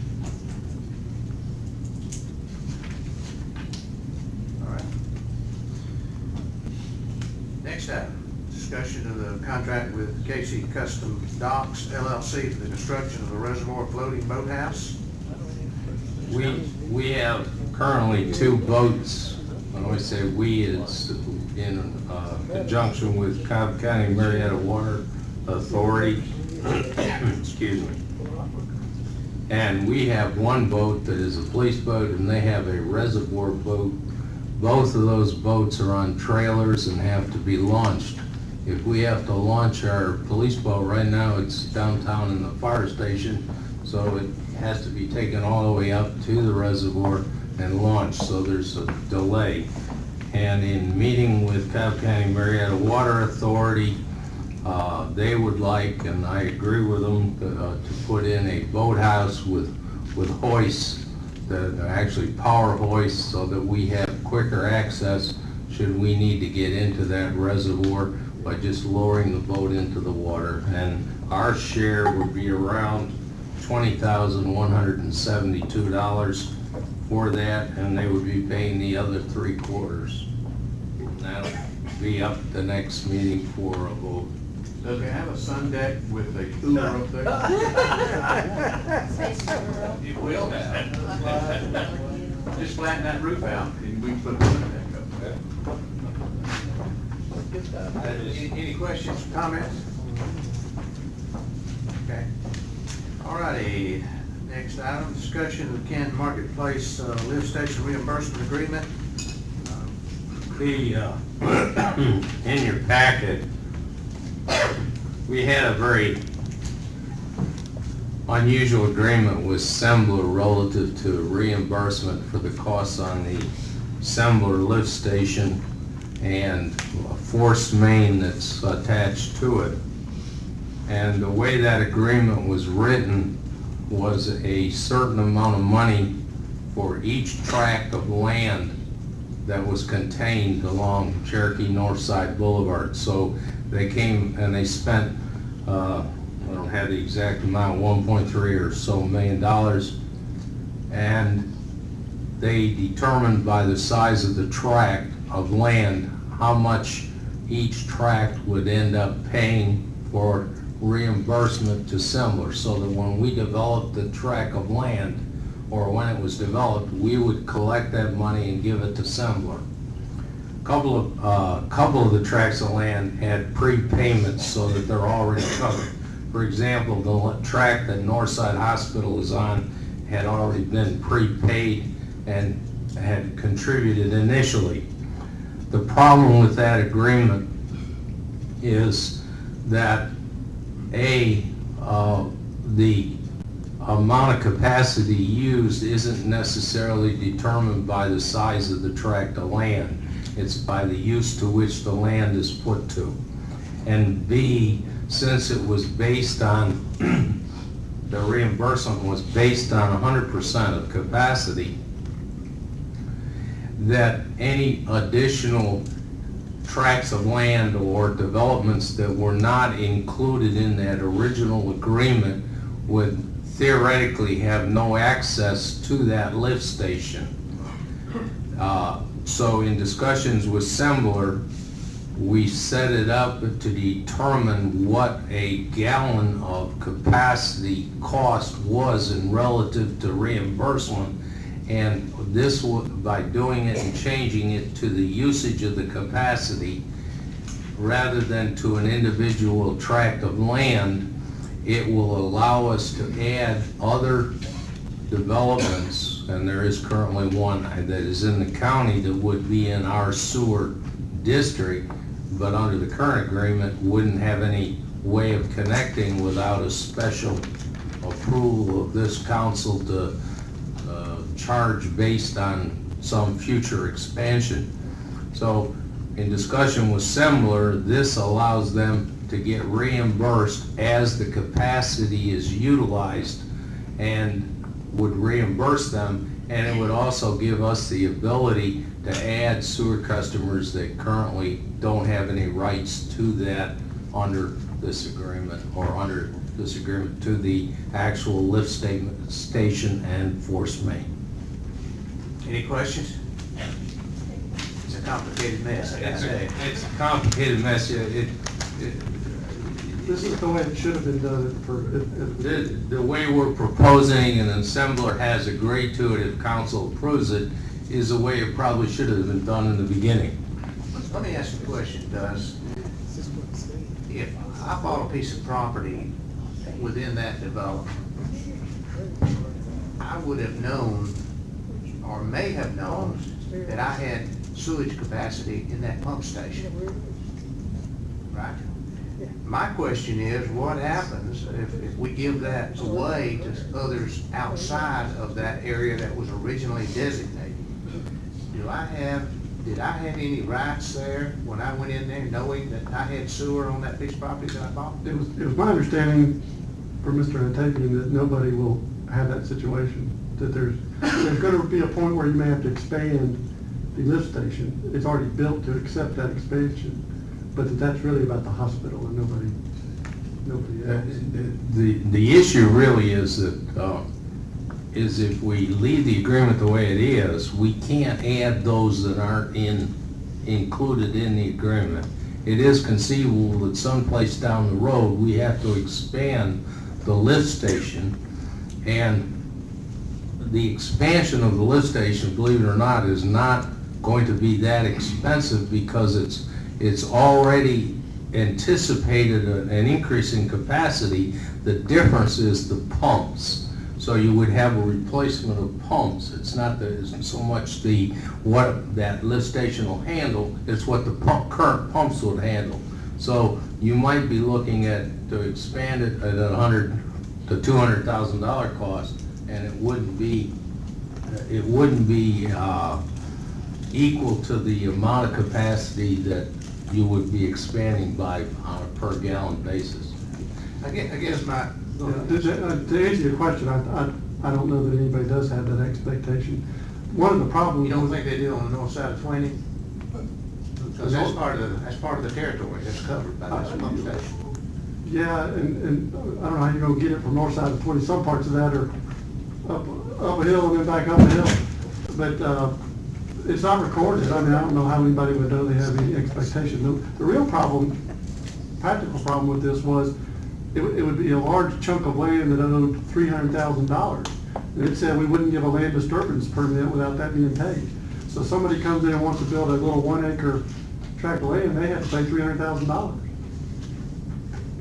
All right. Next item, discussion of the contract with Casey Custom Docks LLC for the construction of the reservoir floating boathouse. We have currently 2 boats. When I say we, it's in conjunction with Cobb County Marietta Water Authority. Excuse me. And we have 1 boat that is a police boat, and they have a reservoir boat. Both of those boats are on trailers and have to be launched. If we have to launch our police boat, right now it's downtown in the fire station, so it has to be taken all the way up to the reservoir and launched, so there's a delay. And in meeting with Cobb County Marietta Water Authority, they would like, and I agree with them, to put in a boathouse with hoists, that are actually power hoists, so that we have quicker access should we need to get into that reservoir by just lowering the boat into the water. And our share would be around $20,172 for that, and they would be paying the other 3/4. That'll be up the next meeting for a vote. Does it have a sun deck with a cooler up there? It will have. Just flatten that roof out and we can put a sun deck up there. Any questions, comments? Okay. All righty. Next item, discussion of the Canton Marketplace lift station reimbursement agreement. In your packet, we had a very unusual agreement with Sembler relative to reimbursement for the costs on the Sembler lift station and a force main that's attached to it. And the way that agreement was written was a certain amount of money for each tract of land that was contained along Cherokee Northside Boulevard. So they came and they spent, I don't have the exact amount, 1.3 or so million dollars, and they determined by the size of the tract of land how much each tract would end up paying for reimbursement to Sembler, so that when we developed the tract of land, or when it was developed, we would collect that money and give it to Sembler. Couple of the tracts of land had prepayments so that they're already covered. For example, the tract that Northside Hospital is on had already been prepaid and had contributed initially. The problem with that agreement is that the amount of capacity used isn't necessarily determined by the size of the tract of land. It's by the use to which the land is put to. And B, since it was based on, the reimbursement was based on 100% of capacity, that any additional tracts of land or developments that were not included in that original agreement would theoretically have no access to that lift station. So in discussions with Sembler, we set it up to determine what a gallon of capacity cost was in relative to reimbursement. And this, by doing it and changing it to the usage of the capacity rather than to an individual tract of land, it will allow us to add other developments, and there is currently one that is in the county that would be in our sewer district, but under the current agreement wouldn't have any way of connecting without a special approval of this council to charge based on some future expansion. So in discussion with Sembler, this allows them to get reimbursed as the capacity is utilized and would reimburse them, and it would also give us the ability to add sewer customers that currently don't have any rights to that under this agreement or under this agreement to the actual lift station and force main. Any questions? It's a complicated mess, I gotta say. It's a complicated mess. This is the way it should have been done The way we're proposing and Assembler has agreed to it, if council approves it, is the way it probably should have been done in the beginning. Let me ask you a question, Does. If I bought a piece of property within that development, I would have known, or may have known, that I had sewage capacity in that pump station, right? My question is, what happens if we give that away to others outside of that area that was originally designated? Did I have any rights there when I went in there knowing that I had sewer on that piece of property that I bought? It was my understanding from Mr. Antapian that nobody will have that situation, that there's going to be a point where you may have to expand the lift station. It's already built to accept that expansion, but that's really about the hospital and nobody else. The issue really is that is if we leave the agreement the way it is, we can't add those that aren't included in the agreement. It is conceivable that someplace down the road, we have to expand the lift station, and the expansion of the lift station, believe it or not, is not going to be that expensive because it's already anticipated an increase in capacity. The difference is the pumps. So you would have a replacement of pumps. It's not that isn't so much what that lift station will handle, it's what the current pumps would handle. So you might be looking at to expand it at $100,000 to $200,000 cost, and it wouldn't be equal to the amount of capacity that you would be expanding by on a per gallon basis. I guess my... To answer your question, I don't know that anybody does have that expectation. One of the problems... You don't think they do on the north side of 20? Because that's part of the territory that's covered by this pump station. Yeah, and I don't know how you're going to get it from north side of 20. Some parts of that are up a hill and then back up a hill. But it's not recorded. I mean, I don't know how anybody would know they have any expectation. The real problem, practical problem with this was it would be a large chunk of land that owed $300,000. And it said we wouldn't give a land disturbance permit without that being paid. So somebody comes in and wants to build a little 1 acre tract of land, they have to pay $300,000.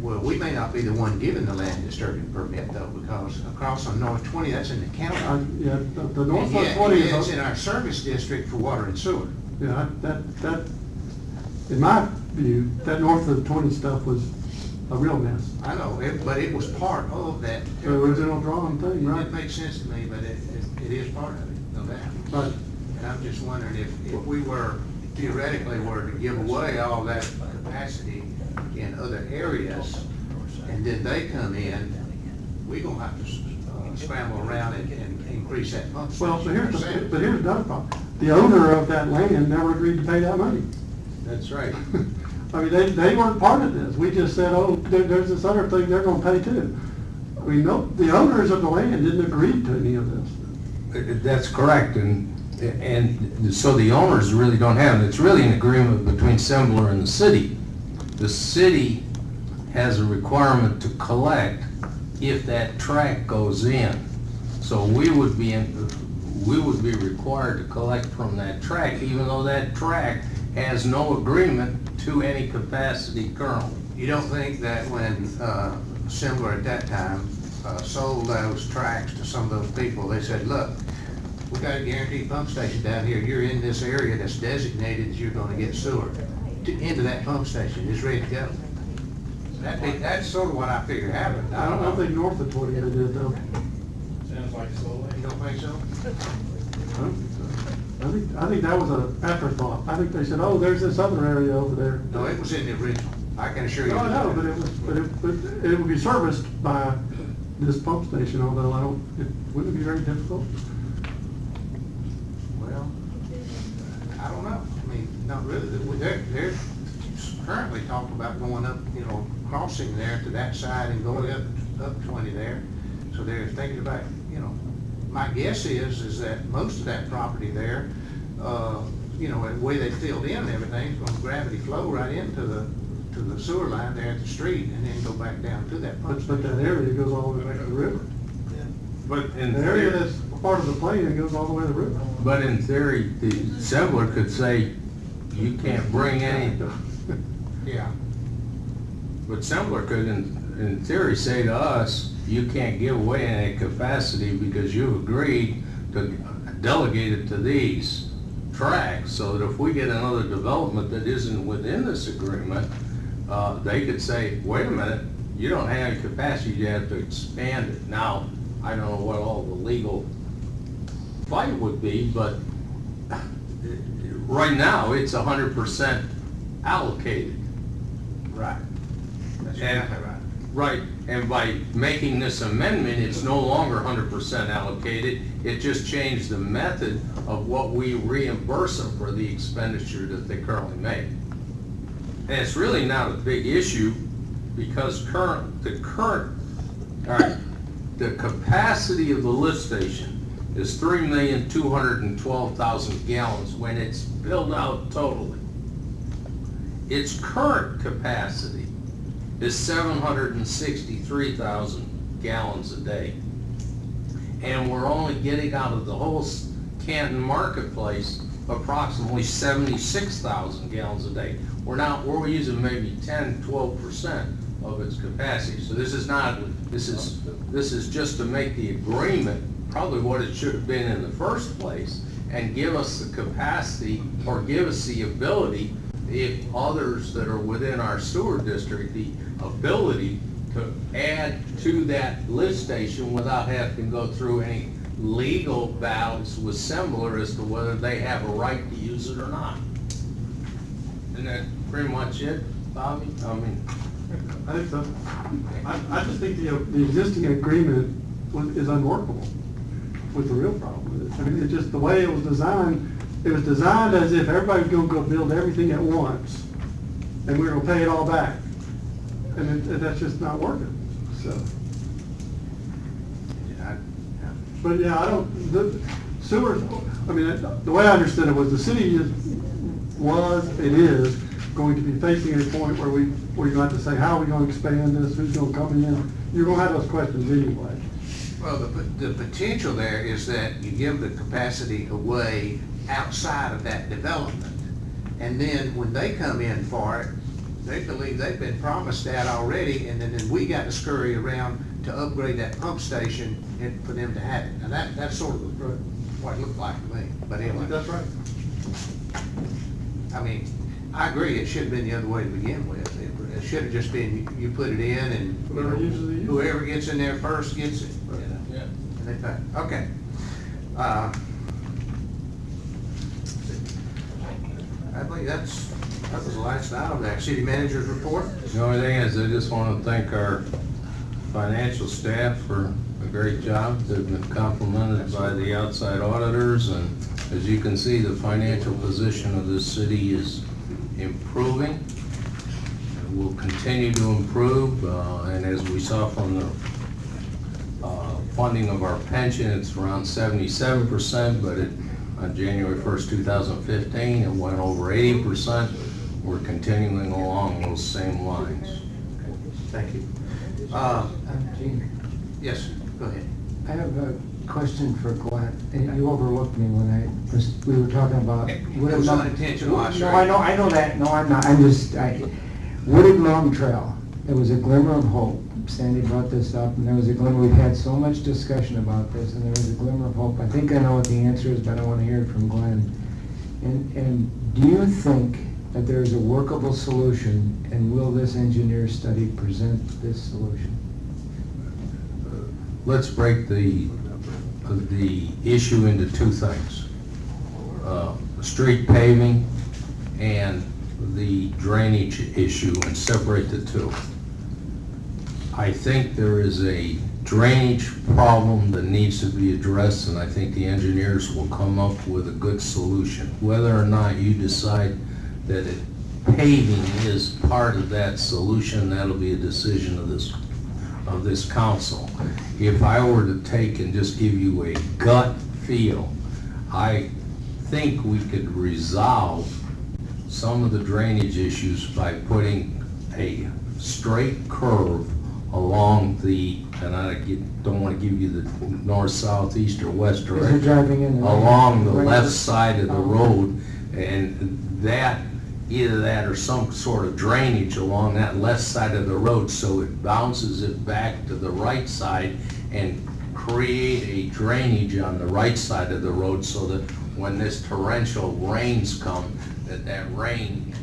Well, we may not be the one giving the land disturbing permit though, because across on North 20, that's in the county. Yeah, the north And of 20 is... it's in our service district for water and sewer. Yeah, that, in my view, that north of 20 stuff was a real mess. I know, but it was part of that. The original drawing thing, right? It makes sense to me, but it is part of it, no doubt. Right. And I'm just wondering if we were, theoretically, were to give away all that capacity in other areas, and then they come in, we're gonna have to scramble around and increase that pump station. Well, but here's another problem. The owner of that land never agreed to pay that money. That's right. I mean, they weren't part of this. We just said, oh, there's this other thing they're gonna pay too. I mean, no, the owners of the land didn't agree to any of this. That's correct, and so the owners really don't have it. It's really an agreement between Assembler and the city. The city has a requirement to collect if that tract goes in. So we would be required to collect from that tract, even though that tract has no agreement to any capacity currently. You don't think that when Assembler at that time sold those tracts to some of those people, they said, look, we got a guaranteed pump station down here. You're in this area that's designated as you're going to get sewer. Into that pump station, it's ready to go. That's sort of what I figured happened. I don't think north of 20 they did though. Sounds like so. You don't think so? I think that was an afterthought. I think they said, oh, there's this other area over there. No, it was in the original. I can assure you. No, I know, but it would be serviced by this pump station, although wouldn't it be very difficult? Well, I don't know. I mean, not really. They're currently talking about going up, crossing there to that side and going up up 20 there. So they're thinking about, you know, my guess is that most of that property there, you know, the way they filled in and everything, is gonna gravity flow right into the sewer line there at the street and then go back down to that pump But station. that area goes all the way back to the river. But in The area theory, that's part of the plan, it goes all the way to the river. but in theory, the assembler could say, you can't bring any, Yeah, but assembler could in theory say to us, you can't give away any capacity because you've agreed to delegate it to these tracks, so that if we get another development that isn't within this agreement, they could say, wait a minute, you don't have any capacity, you have to expand it. Now, I don't know what all the legal fight would be, but right now, it's 100% allocated. right. That's And- exactly right. Right, and by making this amendment, it's no longer 100% allocated. It just changed the method of what we reimburse them for the expenditure that they currently make. And it's really not a big issue because the capacity of the lift station is 3,212,000 gallons when it's built out totally. Its current capacity is 763,000 gallons a day. And we're only getting out of the whole Canton marketplace approximately 76,000 gallons a day. We're using maybe 10, 12% of its capacity. So this is just to make the agreement probably what it should have been in the first place and give us the capacity or give us the ability, if others that are within our sewer district, the ability to add to that lift station without having to go through any legal battles with Sembler as to whether they have a right to use it or not. Isn't that pretty much it, Bobby? I mean, I think so. I just think the existing agreement is unworkable with the real problem with it. I mean, it's just the way it was designed as if everybody's gonna go build everything at once, and we're gonna pay it all back. And that's just not working, so. But yeah, the sewers, I mean, the way I understood it was the city is going to be facing a point where you're going to have to say, how are we going to expand this, who's going to come in? You're going to have those questions anyway. Well, the potential there is that you give the capacity away outside of that development. And then when they come in for it, they believe they've been promised that already, and then we got to scurry around to upgrade that pump station and for them to have it. Now that's sort of what it looked like to me, but anyway. That's right. I mean, I agree, it should have been the other way to begin with. It should have just been, you put it in and whoever gets in there first gets it. You know? yeah. And they pay. Okay. I believe that was the last item there. City manager's report? The only thing is, I just want to thank our financial staff for a great job. They've been complimented by the outside auditors, and as you can see, the financial position of this city is improving. It will continue to improve, and as we saw from the funding of our pension, it's around 77%, but on January 1st, 2015, it went over 80%. We're continuing along those same lines. Thank you. Gene, Yes, go ahead. I have a question for Glenn, and you overlooked me when we were talking about. It was unintentional, I assure you. No, I know that, no, I'm not, Wooded Mountain Trail, there was a glimmer of hope. Sandy brought this up, and there was a glimmer, we've had so much discussion about this, and there was a glimmer of hope. I think I know what the answer is, but I want to hear it from Glenn. And do you think that there is a workable solution, and will this engineer study present this solution? Let's break the issue into two things. Street paving and the drainage issue, and separate the two. I think there is a drainage problem that needs to be addressed, and I think the engineers will come up with a good solution. Whether or not you decide that paving is part of that solution, that'll be a decision of of this council, if I were to take and just give you a gut feel, I think we could resolve some of the drainage issues by putting a straight curve along the, and I don't want to give you the north, south, east, or west As you're direction, driving in. along the Right. left side of the road, and that, either that or some sort of drainage along that left side of the road, so it bounces it back to the right side and create a drainage on the right side of the road, so that when this torrential rains come, that rain,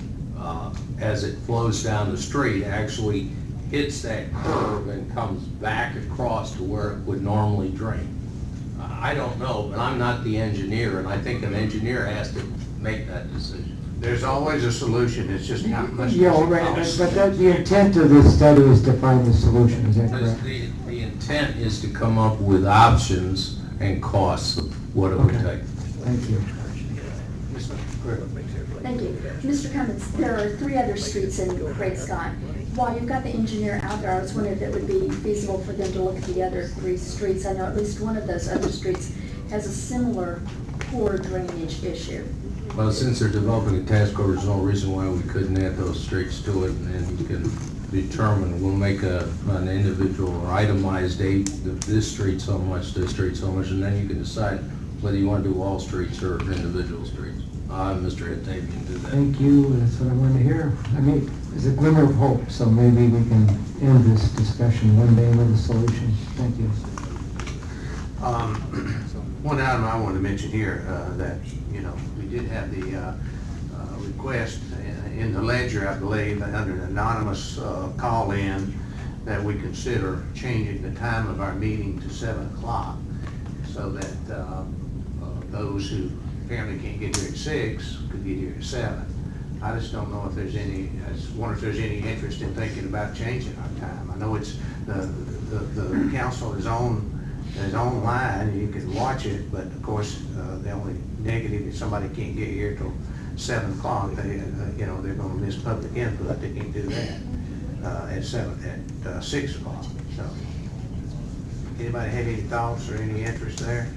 as it flows down the street, actually hits that curve and comes back across to where it would normally drain. I don't know, but I'm not the engineer, and I think an engineer has to make that decision. There's always a solution, it's just how much. Yeah, well, right, but that, the intent of this study is to find the solution, is that correct? The intent is to come up with options and costs of what it would take. Thank you. Thank you. Mr. Cummins, there are 3 other streets in Great Scott. While you've got the engineer out there, I was wondering if it would be feasible for them to look at the other 3 streets. I know at least one of those other streets has a similar poor drainage issue. Well, since they're developing a task order, there's no reason why we couldn't add those streets to it, and you can determine, we'll make an individual or itemized date, this street so much, this street so much, and then you can decide whether you want to do all streets or individual streets. Mr. Hitabian can do that. Thank you, that's what I wanted to hear. I mean, there's a glimmer of hope, so maybe we can end this discussion one day with a solution. Thank you. One item I want to mention here, that, you know, we did have the request in the ledger, I believe, under an anonymous call-in, that we consider changing the time of our meeting to 7 o'clock, so that those who apparently can't get here at 6 could get here at 7. I just don't know if there's any, I just wonder if there's any interest in thinking about changing our time. I know it's, the council is online, and you can watch it, but of course, the only negative is somebody can't get here till 7 o'clock. They, you know, they're gonna miss public input. They can't do that at 6 o'clock. So, anybody have any thoughts or any interest there?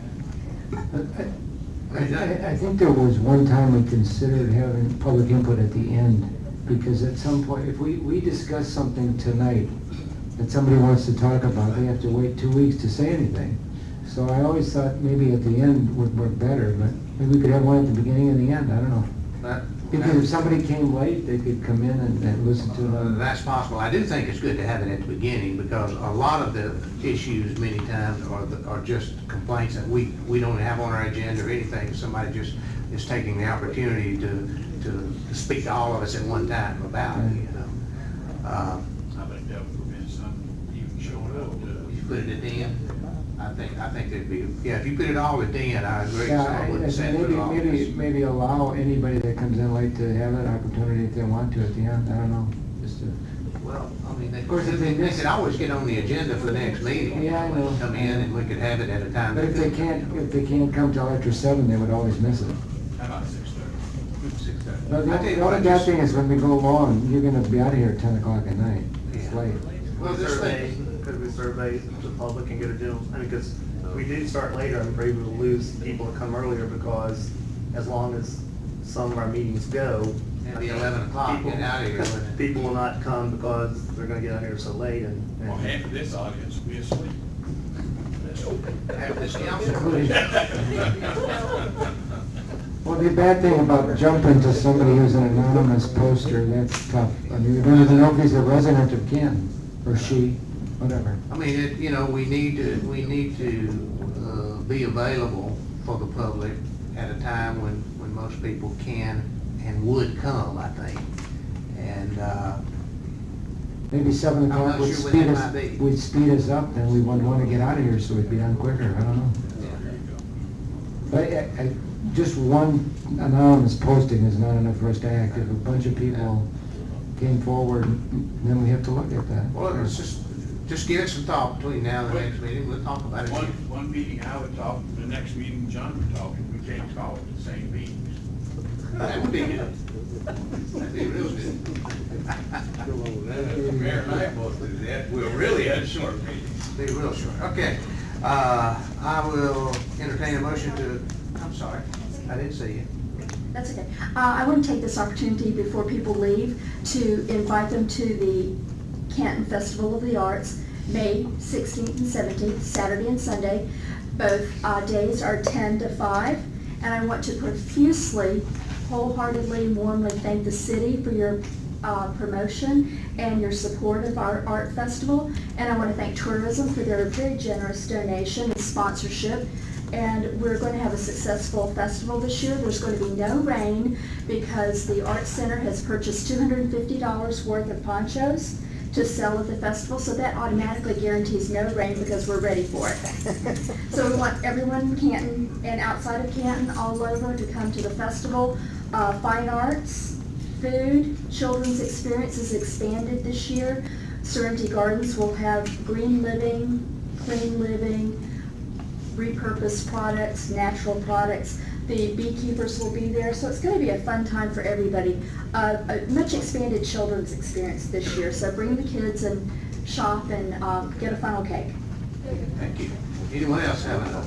I think there was one time we considered having public input at the end, because at some point, if we discuss something tonight that somebody wants to talk about, they have to wait 2 weeks to say anything. So I always thought maybe at the end would work better, but maybe we could have one at the beginning and the end, I don't know. Because if somebody came late, they could come in and listen to it. That's possible. I do think it's good to have it at the beginning, because a lot of the issues many times are just complaints that we don't have on our agenda or anything. Somebody just is taking the opportunity to speak to all of us at one time about it, you know. I think that would prevent some even showing up to. You put it at the end? I think there'd be, yeah, if you put it all at the end, I agree. So I wouldn't say put it all. Maybe allow anybody that comes in late to have that opportunity if they want to at the end, I don't know, just to. Well, I mean, Of course, if they they miss- could always get on the agenda for the next meeting. Yeah, I know. Come in and we could have it at a time. But if they can't come till after 7, they would always miss it. How about 6:30? No, I tell you the what, only bad thing is when we go long, you're gonna be out of here at 10 o'clock at night. It's Yeah. late. Well, this survey, thing, could we survey the public and get a general, I mean, because if we do start later, I'm afraid we'll lose people that come earlier, because as long as some of our meetings go. It'd be 11 o'clock, people- get out of here, wouldn't it? People will not come because they're gonna get out here so late and. Well, half of this audience will be asleep. have this council. Well, the bad thing about jumping to somebody who's an anonymous poster, that's tough. I mean, you don't even know if he's a resident of Canton, or she, whatever. I mean, you know, we need to be available for the public at a time when most people can and would come, I think. And, Maybe 7 I'm o'clock not would sure when speed that us, might be. would speed us up, then we wouldn't want to get out of here, so we'd be done quicker, I don't know. But just one anonymous posting is not enough for us to act. If a bunch of people came forward, then we have to look at that. well, it's just give it some thought between now and the next meeting. We'll talk about it. One meeting I would talk, the next meeting John would talk, and we can't call it the same meeting. That would be good. That'd be real good. Mayor Mayor and I both do that. We're really at short meetings. Be real short. Okay. I will entertain a motion to, I'm sorry, I didn't see you. That's okay. I want to take this opportunity before people leave to invite them to the Canton Festival of the Arts, May 16th and 17th, Saturday and Sunday. Both days are 10 to 5. And I want to profusely, wholeheartedly, and warmly thank the city for your promotion and your support of our art festival. And I want to thank tourism for their very generous donation and sponsorship. And we're going to have a successful festival this year. There's going to be no rain because the Arts Center has purchased $250 worth of ponchos to sell at the festival, so that automatically guarantees no rain because we're ready for it. So we want everyone in Canton and outside of Canton, all over, to come to the festival. Fine arts, food, children's experiences expanded this year. Serenity Gardens will have green living, clean living, repurposed products, natural products. The beekeepers will be there, so it's going to be a fun time for everybody. A much expanded children's experience this year, so bring the kids and shop and get a funnel cake. Thank you. Anyone else have a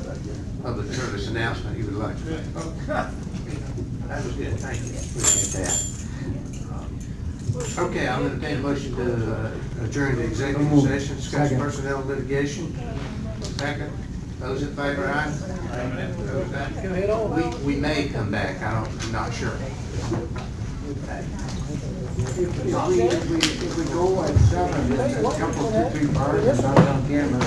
public service announcement you would like to make? That was good, thank you, appreciate that. Okay, I'll entertain a motion to adjourn the executive session, discuss Second. personnel litigation. Second. Those in favor, aye? Those aye. We may come back, I'm not sure. If we go at 7, then a couple, 2-3 bars in downtown Canton,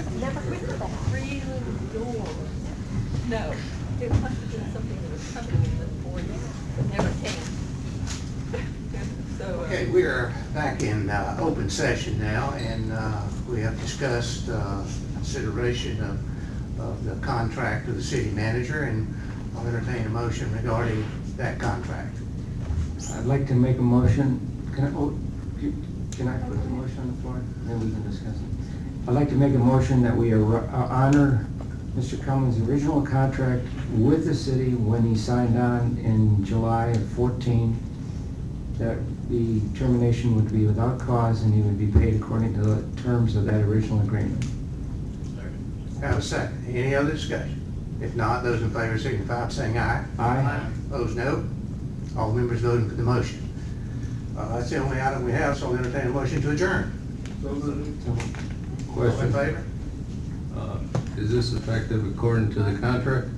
Three little doors. No, it must have been something that was coming in the 40s, but never came. So, Okay, we are back in open session now, and we have discussed consideration of the contract of the city manager, and I'll entertain a motion regarding that contract. I'd like to make a motion, can I put the motion on the floor? Then we can discuss it. I'd like to make a motion that we honor Mr. Cummings' original contract with the city when he signed on in July of 14, that the termination would be without cause and he would be paid according to the terms of that original agreement. Have a second. Any other discussion? If not, those in favor signify by saying aye. Aye. Opposed, no. All members voting for the motion. That's the only item we have, so I'll entertain a motion to adjourn. All in Question. favor? Is this effective according to the contract?